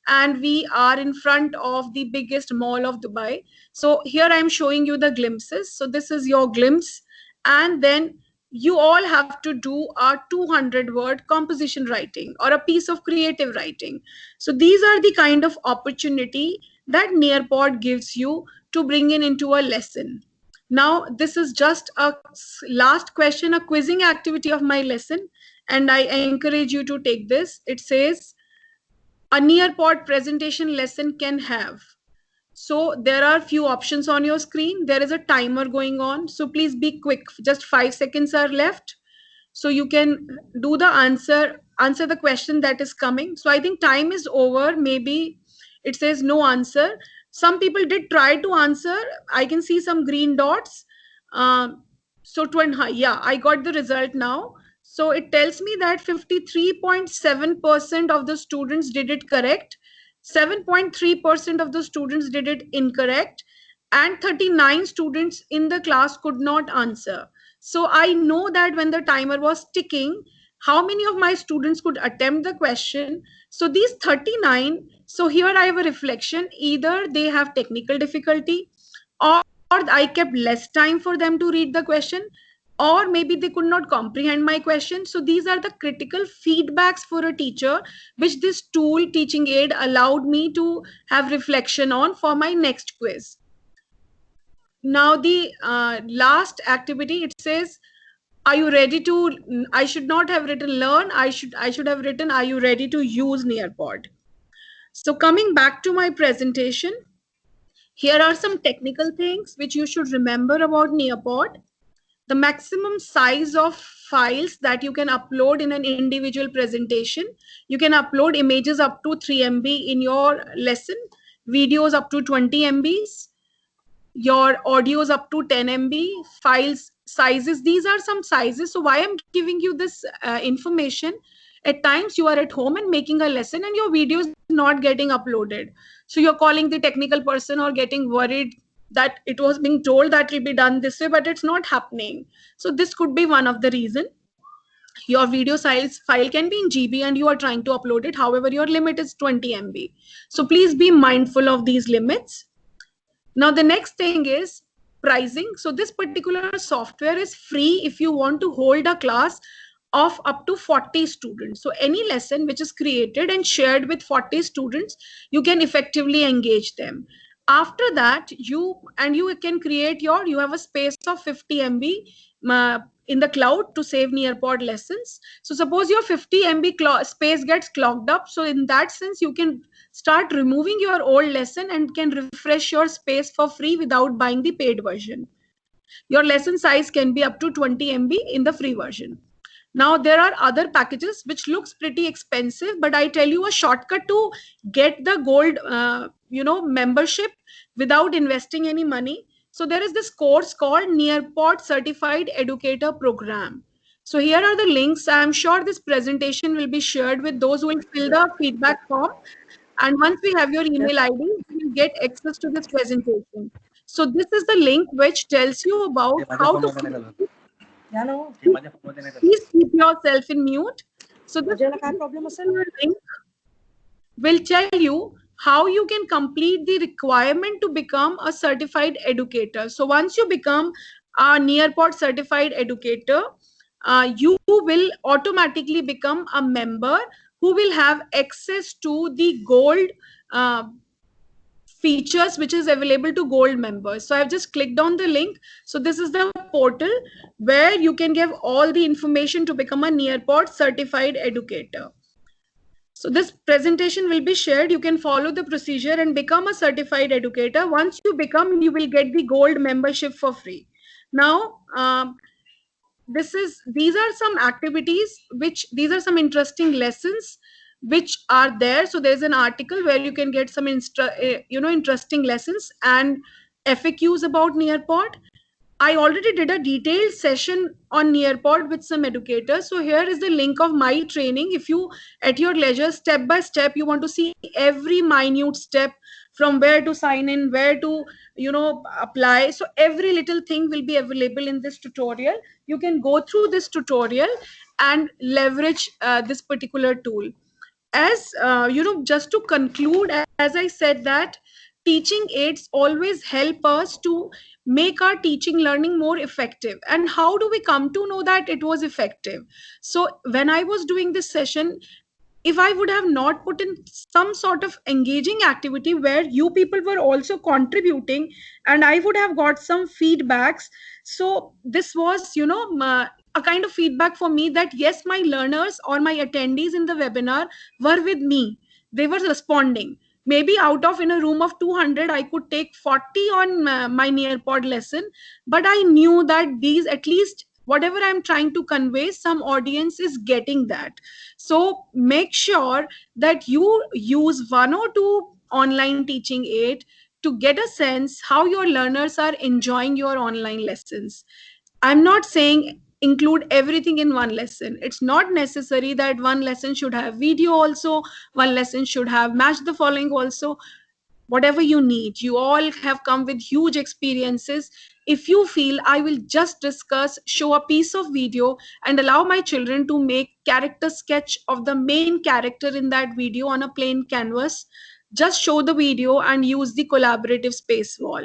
[SPEAKER 4] and we are in front of the biggest mall of Dubai. So here I'm showing you the glimpses. So this is your glimpse. And then you all have to do a 200-word composition writing or a piece of creative writing. So these are the kind of opportunity that Nearpod gives you to bring into a lesson. Now, this is just a last question, a quizzing activity of my lesson. And I encourage you to take this. It says, a Nearpod presentation lesson can have. So there are few options on your screen. There is a timer going on. So please be quick. Just 5 seconds are left. So you can do the answer the question that is coming. So I think time is over. Maybe it says no answer. Some people did try to answer. I can see some green dots. Yeah, I got the result now. So it tells me that 53.7% of the students did it correct, 7.3% of the students did it incorrect, and 39 students in the class could not answer. So I know that when the timer was ticking, how many of my students could attempt the question. So these 39, so here I have a reflection. Either they have technical difficulty or I kept less time for them to read the question, or maybe they could not comprehend my question. So these are the critical feedbacks for a teacher, which this tool teaching aid allowed me to have reflection on for my next quiz. Now the last activity, it says, are you ready to, I should not have written learn, I should have written, are you ready to use Nearpod? So coming back to my presentation, here are some technical things which you should remember about Nearpod. the maximum size of files that you can upload in an individual presentation. You can upload images up to 3 MB in your lesson, videos up to 20 MBs, your audios up to 10 MB, files sizes. These are some sizes. So why I'm giving you this information? At times you are at home and making a lesson and your video is not getting uploaded. So you're calling the technical person or getting worried that it was being told that it will be done this way, but it's not happening. So this could be one of the reason. Your video size file can be in GB and you are trying to upload it. However, your limit is 20 MB. So please be mindful of these limits. Now, the next thing is pricing. So this particular software is free if you want to hold a class of up to 40 students. So any lesson which is created and shared with 40 students, you can effectively engage them. After that, you can create you have a space of 50 MB in the cloud to save Nearpod lessons. So suppose your 50 MB space gets clogged up. So in that sense, you can start removing your old lesson and can refresh your space for free without buying the paid version. Your lesson size can be up to 20 MB in the free version. Now, there are other packages which looks pretty expensive, but I tell you a shortcut to get the gold, membership without investing any money. So there is this course called Nearpod Certified Educator Program. So here are the links. I'm sure this presentation will be shared with those who will fill the feedback form. And once we have your email ID, you will get access to this presentation. So this is the link which tells you about how to please keep yourself in mute. So this link will tell you how you can complete the requirement to become a certified educator. So once you become a Nearpod certified educator, you will automatically become a member who will have access to the gold features which is available to gold members. So I've just clicked on the link. So this is the portal where you can give all the information to become a Nearpod certified educator. So this presentation will be shared. You can follow the procedure and become a certified educator. Once you become, you will get the gold membership for free. Now, these are some activities these are some interesting lessons which are there. So there's an article where you can get some interesting lessons and FAQs about Nearpod. I already did a detailed session on Nearpod with some educators. So here is the link of my training. If you, at your leisure, step by step, you want to see every minute step from where to sign in, where to, apply. So every little thing will be available in this tutorial. You can go through this tutorial and leverage this particular tool. As just to conclude, as I said that teaching aids always help us to make our teaching learning more effective. And how do we come to know that it was effective? So when I was doing this session, if I would have not put in some sort of engaging activity where you people were also contributing and I would have got some feedbacks. So this was, a kind of feedback for me that yes, my learners or my attendees in the webinar were with me. They were responding. Maybe out of in a room of 200, I could take 40 on my Nearpod lesson, but I knew that these, at least whatever I'm trying to convey, some audience is getting that. So make sure that you use one or two online teaching aid to get a sense how your learners are enjoying your online lessons. I'm not saying include everything in one lesson. It's not necessary that one lesson should have video also, one lesson should have match the following also. Whatever you need, you all have come with huge experiences. If you feel I will just discuss, show a piece of video and allow my children to make character sketch of the main character in that video on a plain canvas, just show the video and use the collaborative space wall.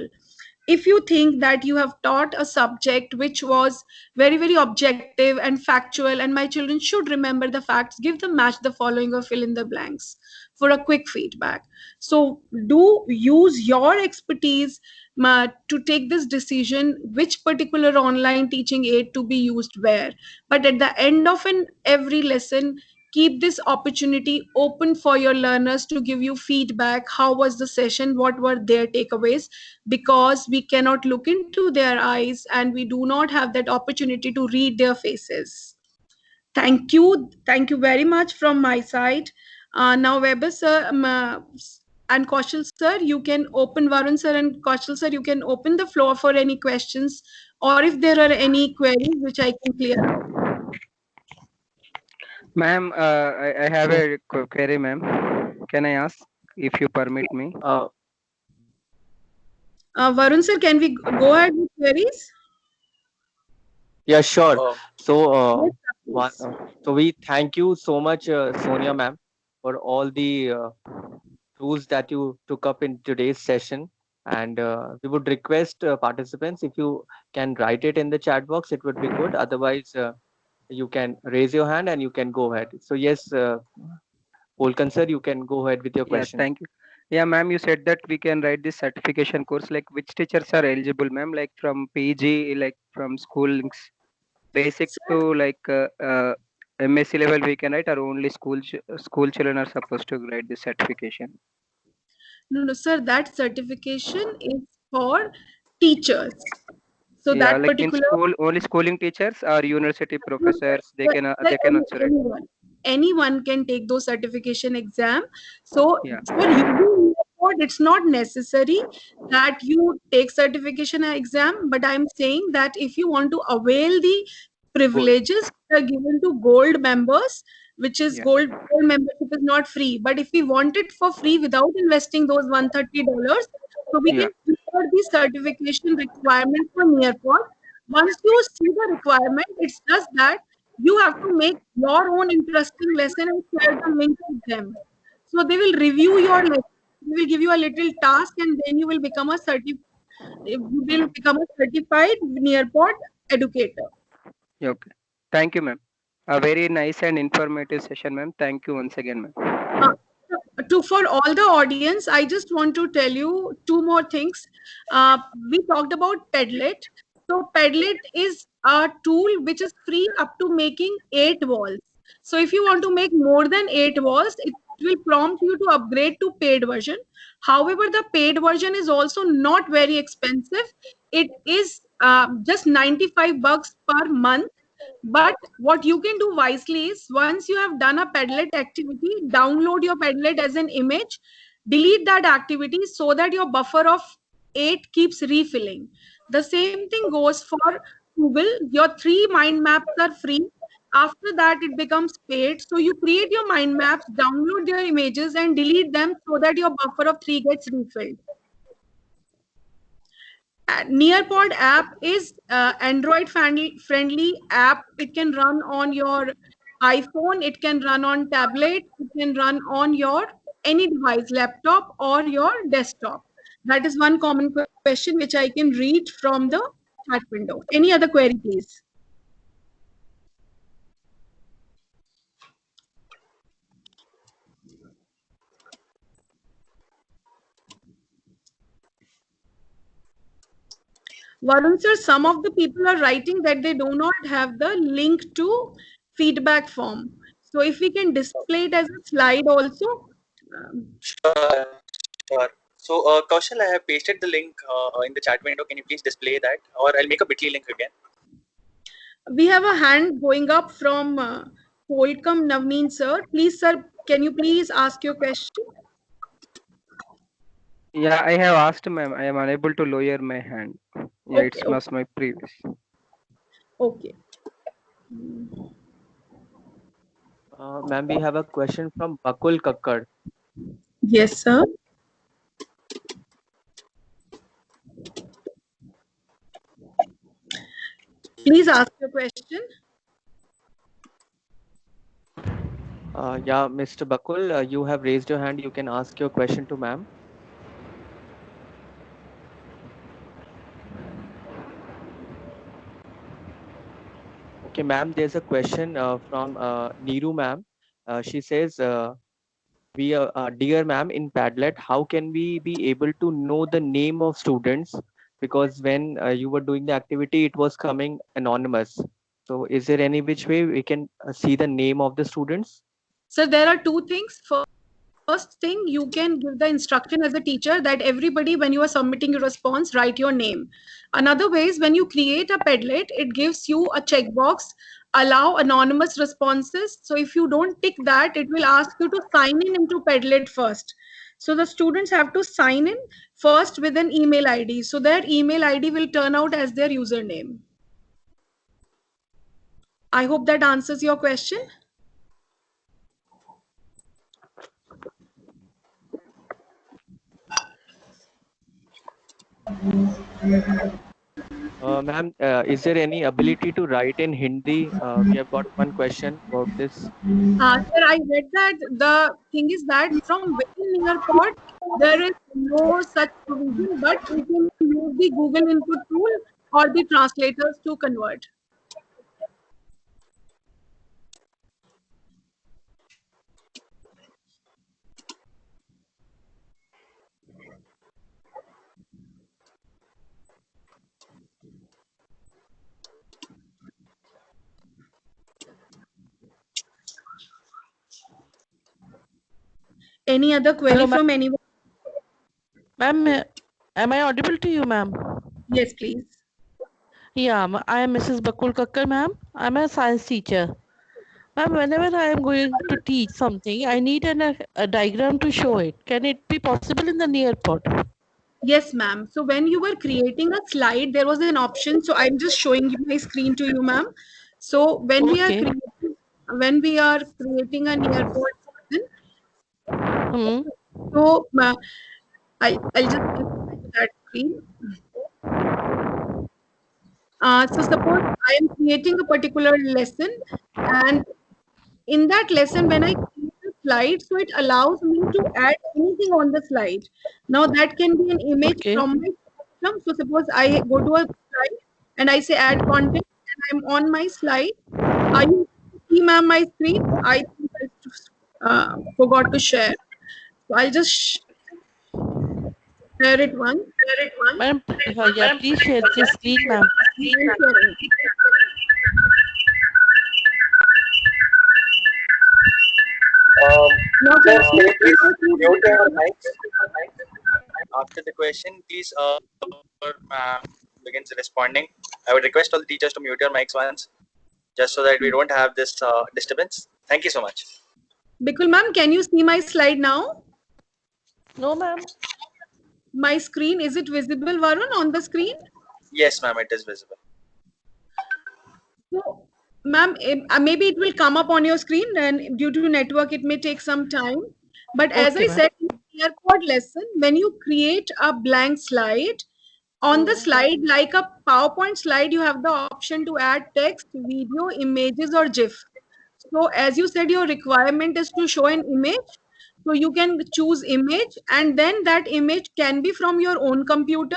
[SPEAKER 4] If you think that you have taught a subject which was very, very objective and factual and my children should remember the facts, give them match the following or fill in the blanks for a quick feedback. So do use your expertise to take this decision which particular online teaching aid to be used where. But at the end of every lesson, keep this opportunity open for your learners to give you feedback. How was the session? What were their takeaways? Because we cannot look into their eyes and we do not have that opportunity to read their faces. Thank you. Thank you very much from my side. Now, Weber sir and Kaushal sir, you can open, Varun sir and Kaushal sir, you can open the floor for any questions, or if there are any queries which I can clear out.
[SPEAKER 5] Ma'am, I have a query, ma'am. Can I ask if you permit me?
[SPEAKER 4] Varun sir, can we go ahead with queries?
[SPEAKER 1] Yeah, sure. So,
[SPEAKER 4] Yes,
[SPEAKER 1] so we thank you so much, Sonia ma'am, for all the tools that you took up in today's session. And we would request participants, if you can write it in the chat box, it would be good. Otherwise, you can raise your hand and you can go ahead. So yes, Polkan sir, you can go ahead with your
[SPEAKER 5] Yeah,
[SPEAKER 1] question.
[SPEAKER 5] thank you. Yeah, ma'am, you said that we can write this certification course. Like, which teachers are eligible, ma'am? Like from PG, like from schoolings, basic to like MSc level, we can write, or only school children are supposed to write this certification?
[SPEAKER 4] No, sir, that certification is for teachers. So
[SPEAKER 5] Yeah,
[SPEAKER 4] that
[SPEAKER 5] like in
[SPEAKER 4] particular
[SPEAKER 5] school, only schooling teachers or university professors, they can also write.
[SPEAKER 4] anyone can take those certification exam. So
[SPEAKER 5] Yeah.
[SPEAKER 4] for using Nearpod, it's not necessary that you take certification exam, but I'm saying that if you want to avail the privileges that are given to gold members, which is
[SPEAKER 5] Yeah.
[SPEAKER 4] gold membership is not free, but if we want it for free without investing those $130, so we
[SPEAKER 5] Yeah.
[SPEAKER 4] can clear the certification requirement for Nearpod. Once you see the requirement, it's just that you have to make your own interesting lesson and share the link with them. So they will review your lesson, they will give you a little task, and then you will become a certified Nearpod educator.
[SPEAKER 5] Okay. Thank you, ma'am. A very nice and informative session, ma'am. Thank you once again, ma'am.
[SPEAKER 4] Uh, for all the audience, I just want to tell you two more things. We talked about Padlet. So Padlet is a tool which is free up to making 8 walls. So if you want to make more than 8 walls, it will prompt you to upgrade to paid version. However, the paid version is also not very expensive. It is just $95 per month. But what you can do wisely is, once you have done a Padlet activity, download your Padlet as an image, delete that activity so that your buffer of 8 keeps refilling. The same thing goes for Google. Your 3 mind maps are free. After that, it becomes paid. So you create your mind maps, download their images, and delete them so that your buffer of 3 gets refilled. Nearpod app is Android friendly app. It can run on your iPhone, it can run on tablet, it can run on your any device, laptop or your desktop. That is one common question which I can read from the chat window. Any other query, please? Varun sir, some of the people are writing that they do not have the link to feedback form. So if we can display it as a slide also.
[SPEAKER 2] Sure. So, Kaushal, I have pasted the link in the chat window. Can you please display that, or I'll make a Bitly link again?
[SPEAKER 4] We have a hand going up from Polkam Navneen sir. Please, sir, can you please ask your question?
[SPEAKER 5] Yeah, I have asked, ma'am. I am unable to lower my hand. Yeah,
[SPEAKER 4] Okay,
[SPEAKER 5] it's my previous.
[SPEAKER 4] okay.
[SPEAKER 1] Ma'am, we have a question from Bakul Kakkar.
[SPEAKER 4] Yes, sir. Please ask your question.
[SPEAKER 1] Yeah, Mr. Bakul, you have raised your hand. You can ask your question to ma'am. Okay, ma'am, there's a question from Neeru ma'am. She says, dear ma'am, in Padlet, how can we be able to know the name of students? Because when you were doing the activity, it was coming anonymous. So is there any which way we can see the name of the students?
[SPEAKER 4] So there are two things. First thing, you can give the instruction as a teacher that everybody, when you are submitting a response, write your name. Another way is when you create a Padlet, it gives you a checkbox, allow anonymous responses. So if you don't tick that, it will ask you to sign in into Padlet first. So the students have to sign in first with an email ID. So their email ID will turn out as their username. I hope that answers your question.
[SPEAKER 1] Ma'am, is there any ability to write in Hindi? We have got one question about this.
[SPEAKER 4] Sir, I read that the thing is that from within Nearpod, there is no such provision, but you can use the Google input tool or the translators to convert. Any other query from anyone?
[SPEAKER 6] Ma'am, am I audible to you, ma'am?
[SPEAKER 4] Yes, please.
[SPEAKER 6] Yeah, I am Mrs. Bakul Kakkar, ma'am. I'm a science teacher. Ma'am, whenever I am going to teach something, I need a diagram to show it. Can it be possible in the Nearpod?
[SPEAKER 4] Yes, ma'am. So when you were creating a slide, there was an option. So I'm just showing my screen to you, ma'am. So when we are
[SPEAKER 6] Okay.
[SPEAKER 4] creating a Nearpod session,
[SPEAKER 6] Hmm.
[SPEAKER 4] so I'll just give you that screen. So suppose I am creating a particular lesson, and in that lesson, when I create a slide, so it allows me to add anything on the slide. Now that can be an image
[SPEAKER 6] Okay.
[SPEAKER 4] from my system. So suppose I go to a slide and I say add content, and I'm on my slide. Are you able to see, ma'am, my screen? I think I forgot to share. So I'll just share it once.
[SPEAKER 6] Ma'am, yeah, please share the screen, ma'am.
[SPEAKER 4] I'm sharing. Now, can
[SPEAKER 2] Just can you please
[SPEAKER 4] you
[SPEAKER 2] mute your mics after the question, please? Begins responding. I would request all the teachers to mute your mics once, just so that we don't have this disturbance. Thank you so much.
[SPEAKER 4] Bikul ma'am, can you see my slide now?
[SPEAKER 6] No, ma'am.
[SPEAKER 4] My screen, is it visible, Varun, on the screen?
[SPEAKER 2] Yes, ma'am, it is visible.
[SPEAKER 4] So, ma'am, maybe it will come up on your screen, and due to network, it may take some time. But as
[SPEAKER 6] Okay,
[SPEAKER 4] I
[SPEAKER 6] ma'am.
[SPEAKER 4] said in the AirPod lesson, when you create a blank slide, on the slide, like a PowerPoint slide, you have the option to add text, video, images, or GIF. So as you said, your requirement is to show an image. So you can choose image, and then that image can be from your own computer,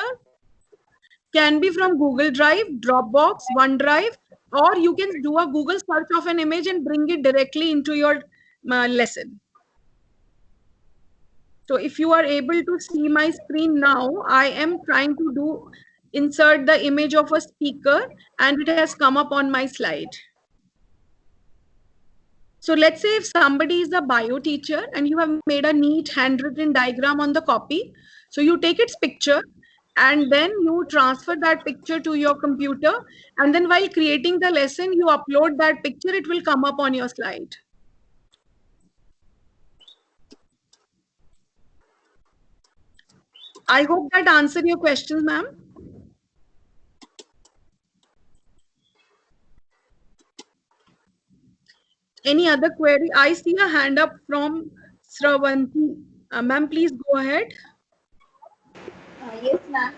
[SPEAKER 4] can be from Google Drive, Dropbox, OneDrive, or you can do a Google search of an image and bring it directly into your lesson. So if you are able to see my screen now, I am trying to insert the image of a speaker, and it has come up on my slide. So let's say if somebody is a bio teacher and you have made a neat handwritten diagram on the copy. So you take its picture and then you transfer that picture to your computer. And then while creating the lesson, you upload that picture, it will come up on your slide. I hope that answered your questions, ma'am. Any other query? I see a hand up from Sravanti. Ma'am, please go ahead.
[SPEAKER 7] Yes, ma'am.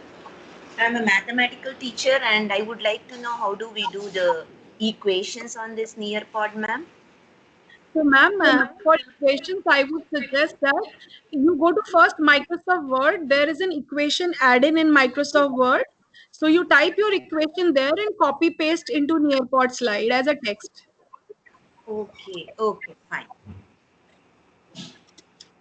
[SPEAKER 7] I'm a mathematical teacher and I would like to know how do we do the equations on this Nearpod, ma'am?
[SPEAKER 4] So, ma'am, for equations, I would suggest that you go to first Microsoft Word. There is an equation add-in in Microsoft Word. So you type your equation there and copy paste into Nearpod slide as a text.
[SPEAKER 7] Okay, fine.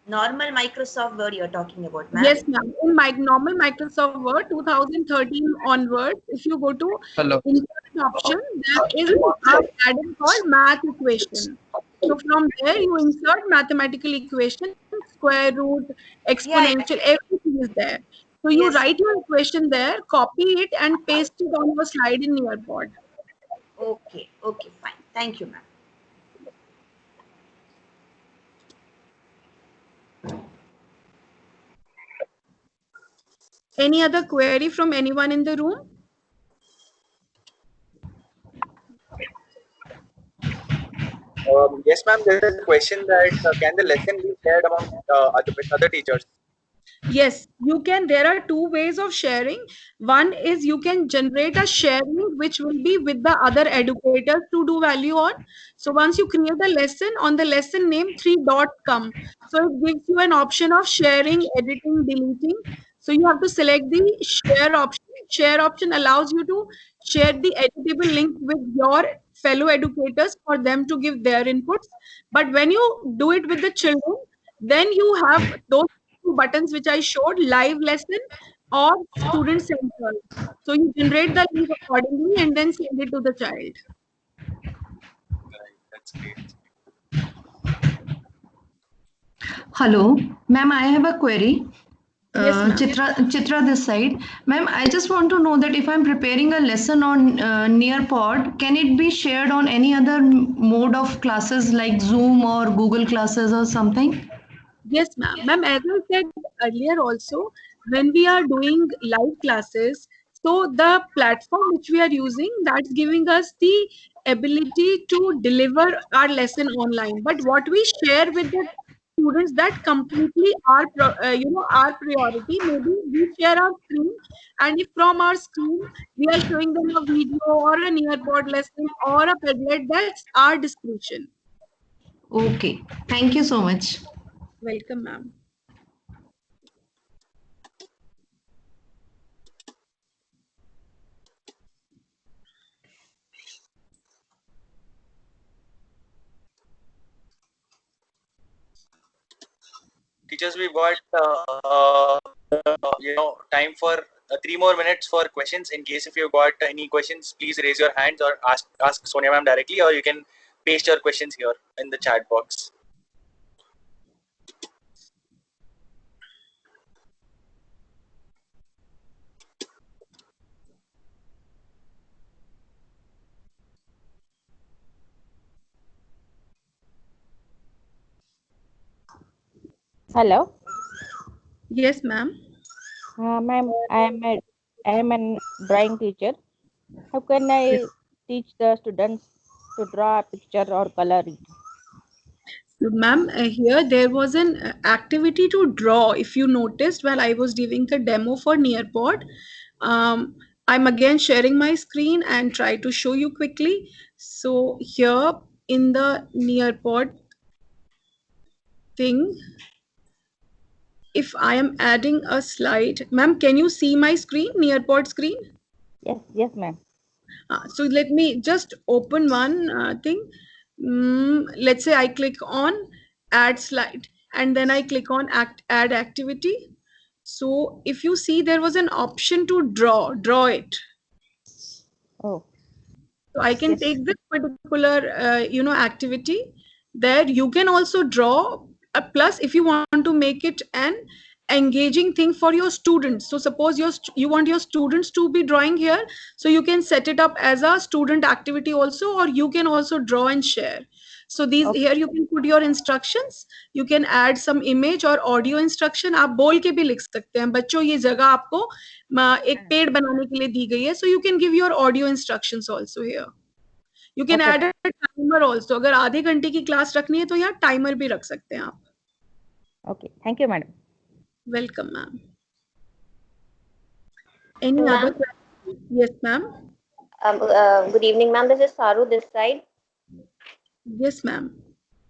[SPEAKER 7] Normal Microsoft Word you're talking about, ma'am?
[SPEAKER 4] Yes, ma'am. In my normal Microsoft Word 2013 onwards, if you go to
[SPEAKER 5] Hello.
[SPEAKER 4] insert option, there is an add-in called math equation. So from there you insert mathematical equation, square root, exponential, everything is there. So you
[SPEAKER 7] Yes.
[SPEAKER 4] write your equation there, copy it and paste it on your slide in Nearpod.
[SPEAKER 7] Okay, okay, fine. Thank you, ma'am.
[SPEAKER 4] Any other query from anyone in the room?
[SPEAKER 2] Yes, ma'am. There is a question that can the lesson be shared among with other teachers?
[SPEAKER 4] Yes, you can. There are two ways of sharing. One is you can generate a sharing which will be with the other educators to do value on. So once you create a lesson, on the lesson name, three dots come. So it gives you an option of sharing, editing, deleting. So you have to select the share option. Share option allows you to share the editable link with your fellow educators for them to give their inputs. But when you do it with the children, then you have those two buttons which I showed, live lesson or student central. So you generate the link accordingly and then send it to the child.
[SPEAKER 2] Right, that's great.
[SPEAKER 8] Hello, ma'am, I have a query.
[SPEAKER 4] Yes, ma'am.
[SPEAKER 8] Chitra this side. Ma'am, I just want to know that if I'm preparing a lesson on Nearpod, can it be shared on any other mode of classes like Zoom or Google Classes or something?
[SPEAKER 4] Yes, ma'am. Ma'am, as I said earlier also, when we are doing live classes, so the platform which we are using, that's giving us the ability to deliver our lesson online. But what we share with the students, that completely our priority. Maybe we share our screen, and if from our screen we are showing them a video or a Nearpod lesson or a Padlet, that's our discretion.
[SPEAKER 8] Okay, thank you so much.
[SPEAKER 4] Welcome, ma'am.
[SPEAKER 2] Teachers, we've got time for 3 more minutes for questions. In case if you've got any questions, please raise your hands or ask Sonia ma'am directly, or you can paste your questions here in the chat box.
[SPEAKER 9] Hello,
[SPEAKER 4] Yes, ma'am.
[SPEAKER 9] ma'am. I am an drawing teacher. How can I teach the students to draw a picture or color it?
[SPEAKER 4] So, ma'am, here there was an activity to draw. If you noticed while I was giving the demo for Nearpod, I'm again sharing my screen and try to show you quickly. So here in the Nearpod thing, if I am adding a slide, ma'am, can you see my screen, Nearpod screen?
[SPEAKER 9] Yes, ma'am.
[SPEAKER 4] So let me just open one thing. Let's say I click on add slide and then I click on add activity. So if you see, there was an option to draw it.
[SPEAKER 9] Oh,
[SPEAKER 4] So I can
[SPEAKER 9] yes.
[SPEAKER 4] take this particular activity. There you can also draw a plus if you want to make it an engaging thing for your students. So suppose you want your students to be drawing here, so you can set it up as a student activity also, or you can also draw and share. So these
[SPEAKER 9] Okay.
[SPEAKER 4] here you can put your instructions, you can add some image or audio instruction. आप बोल के भी लिख सकते हैं बच्चों ये जगह आपको एक पेड़ बनाने के लिए दी गई है. So you can give your audio instructions also here. You can
[SPEAKER 9] Okay,
[SPEAKER 4] add a timer also. अगर आधे घंटे की क्लास रखनी है तो यहाँ टाइमर भी रख सकते हैं आप.
[SPEAKER 9] Okay. Thank you, madam.
[SPEAKER 4] Welcome, ma'am. Any other questions? Yes, ma'am.
[SPEAKER 10] Good evening, ma'am. This is Saru this side.
[SPEAKER 4] Yes, ma'am.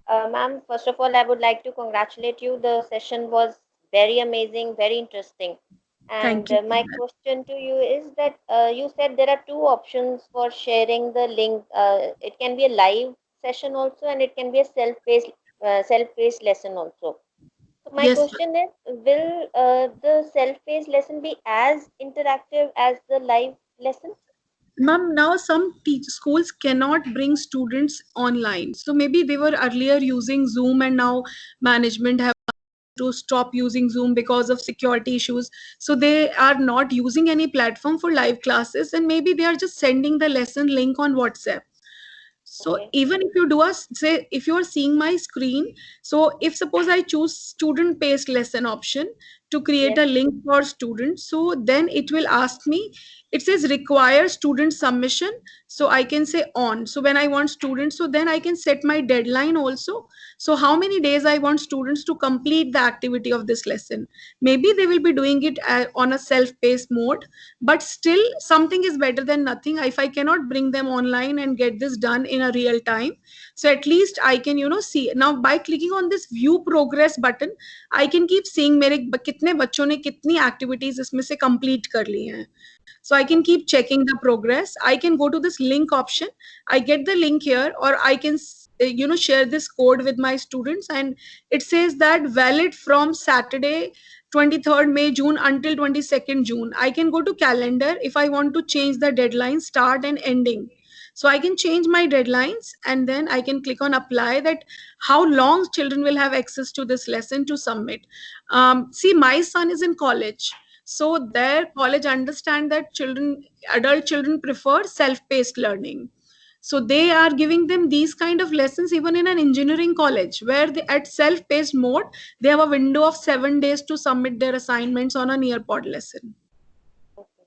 [SPEAKER 10] Ma'am, first of all, I would like to congratulate you. The session was very amazing, very interesting. And
[SPEAKER 4] Thank you.
[SPEAKER 10] my question to you is that you said there are two options for sharing the link. It can be a live session also, and it can be a self-paced lesson also. So my
[SPEAKER 4] Yes,
[SPEAKER 10] question is, will the self-paced lesson be as interactive as the live lesson?
[SPEAKER 4] Ma'am, now some schools cannot bring students online. So maybe they were earlier using Zoom and now management have to stop using Zoom because of security issues. So they are not using any platform for live classes, and maybe they are just sending the lesson link on WhatsApp. So
[SPEAKER 10] Okay.
[SPEAKER 4] even if you do a, say, if you are seeing my screen, so if suppose I choose student based lesson option to create
[SPEAKER 10] Yes.
[SPEAKER 4] a link for students, so then it will ask me, it says require student submission. So I can say on. So when I want students, so then I can set my deadline also. So how many days I want students to complete the activity of this lesson. Maybe they will be doing it on a self-paced mode, but still something is better than nothing. If I cannot bring them online and get this done in a real time, so at least I can see. Now by clicking on this view progress button, I can keep seeing मेरे कितने बच्चों ने कितनी activities इसमें से complete कर ली हैं. So I can keep checking the progress. I can go to this link option. I get the link here, or I can share this code with my students, and it says that valid from Saturday 23rd May June until 22nd June. I can go to calendar if I want to change the deadline start and ending. So I can change my deadlines, and then I can click on apply, that how long children will have access to this lesson to submit. See, my son is in college, so their college understand that adult children prefer self-paced learning. So they are giving them these kind of lessons even in an engineering college, where they, at self-paced mode, they have a window of 7 days to submit their assignments on a Nearpod lesson.
[SPEAKER 10] Okay.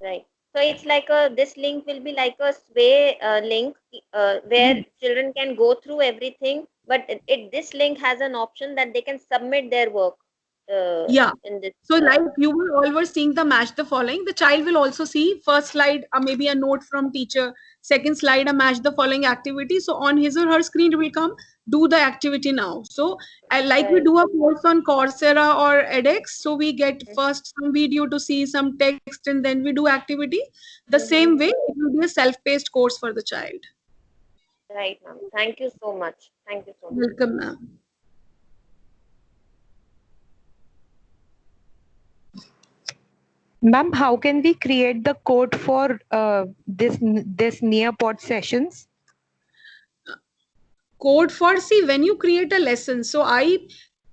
[SPEAKER 10] Right. So it's like this link will be like a sway link where children can go through everything, but this link has an option that they can submit their work.
[SPEAKER 4] Yeah.
[SPEAKER 10] In this.
[SPEAKER 4] So like you were all were seeing the match the following, the child will also see first slide maybe a note from teacher, second slide a match the following activity. So on his or her screen it will come, do the activity now. So like we do a course on Coursera or edX, so we get first some video to see, some text, and then we do activity. The same way it will be a self-paced course for the child.
[SPEAKER 10] Right, ma'am. Thank you so much. Thank you so much.
[SPEAKER 4] Welcome, ma'am.
[SPEAKER 11] Ma'am, how can we create the code for this Nearpod sessions?
[SPEAKER 4] Code for, see, when you create a lesson, so I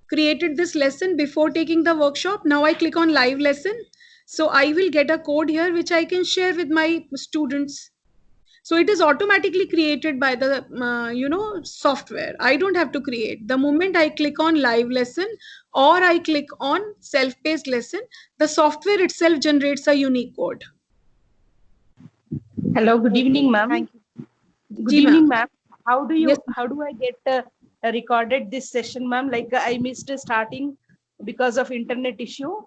[SPEAKER 4] created this lesson before taking the workshop. Now I click on live lesson. So I will get a code here which I can share with my students. So it is automatically created by the software. I don't have to create. The moment I click on live lesson or I click on self-paced lesson, the software itself generates a unique code.
[SPEAKER 12] Hello, good evening, ma'am.
[SPEAKER 11] Thank you.
[SPEAKER 12] Good evening, ma'am. How do I get recorded this session, ma'am? Like I missed starting because of internet issue.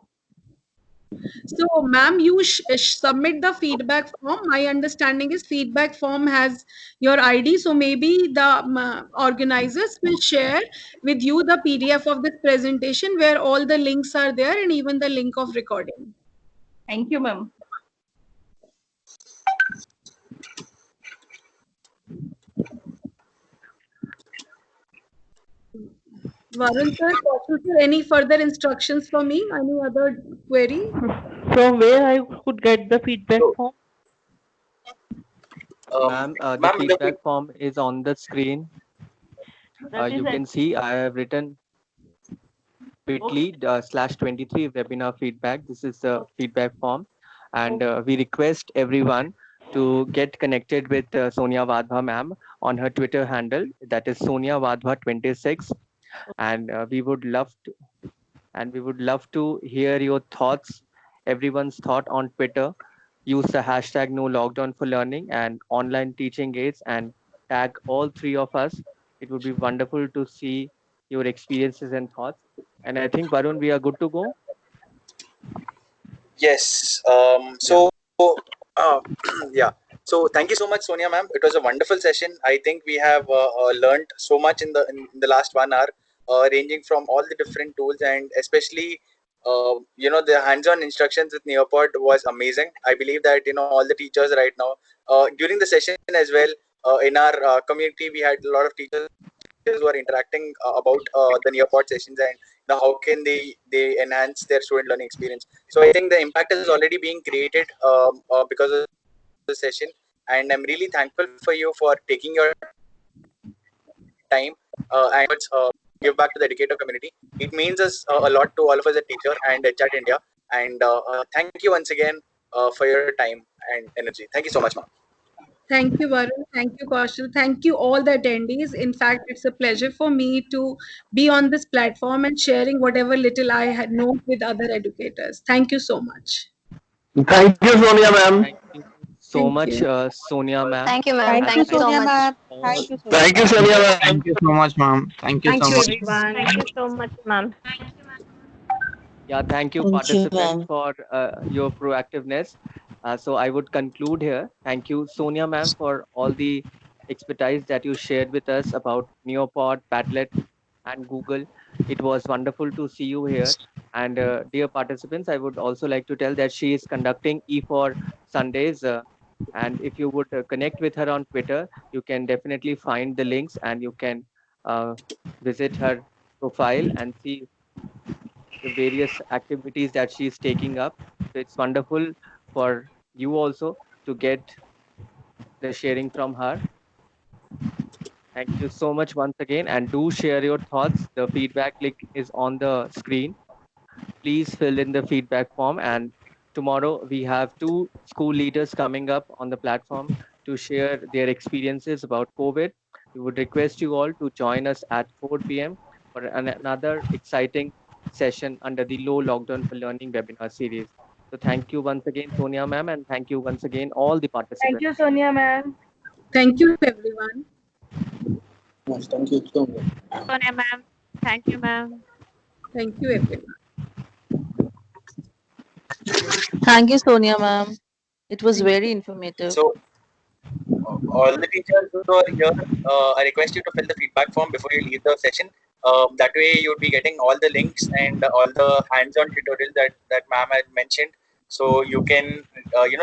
[SPEAKER 4] So, ma'am, you submit the feedback form. My understanding is feedback form has your ID. So maybe the organizers will share with you the PDF of this presentation where all the links are there and even the link of recording.
[SPEAKER 12] Thank you, ma'am.
[SPEAKER 4] Varun sir, any further instructions for me? Any other query?
[SPEAKER 6] From where I could get the feedback form?
[SPEAKER 1] Ma'am, the feedback form is on the screen. You can see I have written bit.ly/23 webinar feedback. This is the feedback form, and we request everyone to get connected with Sonia Vadhva ma'am on her Twitter handle, that is Sonia Vadhva 26, and we would love to hear your thoughts, everyone's thought on Twitter. Use the hashtag #NoLockdownForLearning and online teaching aids and tag all three of us. It would be wonderful to see your experiences and thoughts. And I think, Varun, we are good to go.
[SPEAKER 2] Yes. Yeah. So thank you so much, Sonia ma'am. It was a wonderful session. I think we have learned so much in the last 1 hour, ranging from all the different tools, and especially the hands-on instructions with Nearpod was amazing. I believe that all the teachers right now during the session as well, in our community we had a lot of teachers who are interacting about the Nearpod sessions and how can they enhance their student learning experience. So I think the impact is already being created because of the session, and I'm really thankful for you for taking your time and give back to the educator community. It means us a lot to all of us at Teacher and at Chat India. And thank you once again for your time and energy. Thank you so much, ma'am.
[SPEAKER 4] Thank you, Varun. Thank you, Kaushal. Thank you, all the attendees. In fact, it's a pleasure for me to be on this platform and sharing whatever little I had known with other educators. Thank you so much.
[SPEAKER 13] Thank you, Sonia ma'am.
[SPEAKER 1] Thank you so much, Sonia ma'am.
[SPEAKER 10] Thank you, ma'am.
[SPEAKER 6] Thank
[SPEAKER 10] Thank
[SPEAKER 6] you,
[SPEAKER 10] you so
[SPEAKER 6] Sonia
[SPEAKER 10] much.
[SPEAKER 6] ma'am. Thank you, Sonia.
[SPEAKER 13] Thank you, Sonia ma'am.
[SPEAKER 14] Thank you so much, ma'am. Thank you
[SPEAKER 4] Thank
[SPEAKER 14] so
[SPEAKER 4] you,
[SPEAKER 14] much.
[SPEAKER 4] everyone.
[SPEAKER 10] Thank you so much, ma'am.
[SPEAKER 1] Yeah, thank you,
[SPEAKER 15] Thank you,
[SPEAKER 1] participants,
[SPEAKER 15] ma'am.
[SPEAKER 1] for your proactiveness. So I would conclude here. Thank you, Sonia ma'am, for all the expertise that you shared with us about Neopod, Padlet, and Google. It was wonderful to see you here. And dear participants, I would also like to tell that she is conducting E4 Sundays. And if you would connect with her on Twitter, you can definitely find the links and you can uh, visit her profile and see the various activities that she is taking up. So it's wonderful for you also to get the sharing from her. Thank you so much once again, and do share your thoughts. The feedback link is on the screen. Please fill in the feedback form. And tomorrow we have two school leaders coming up on the platform to share their experiences about COVID. We would request you all to join us at 4 p.m. for another exciting session under the Low Lockdown for Learning webinar series. So thank you once again, Sonia ma'am, and thank you once again, all the
[SPEAKER 12] Thank you,
[SPEAKER 1] participants.
[SPEAKER 12] Sonia ma'am.
[SPEAKER 4] Thank you, everyone.
[SPEAKER 14] Thank you so much.
[SPEAKER 10] Sonia ma'am. Thank you, ma'am.
[SPEAKER 4] Thank you, everyone.
[SPEAKER 15] Thank you, Sonia ma'am. It was very informative.
[SPEAKER 2] So, all the teachers who are here, I request you to fill the feedback form before you leave the session. That way, you'll be getting all the links and all the hands-on tutorials that ma'am had mentioned. So you can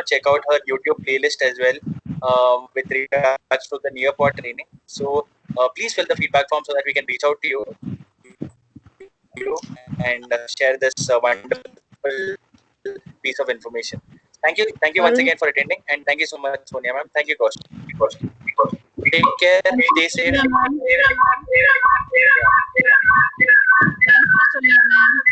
[SPEAKER 2] check out her YouTube playlist as well with regards to the Nearpod training. So please fill the feedback form so that we can reach out to you and share this wonderful piece of information. Thank you once
[SPEAKER 4] Varun,
[SPEAKER 2] again for attending, and thank you so much, Sonia ma'am. Thank you, Kosh. Take care, stay safe.
[SPEAKER 4] Sonia ma'am.
[SPEAKER 2] Yeah.
[SPEAKER 4] Thank you, Sonia ma'am.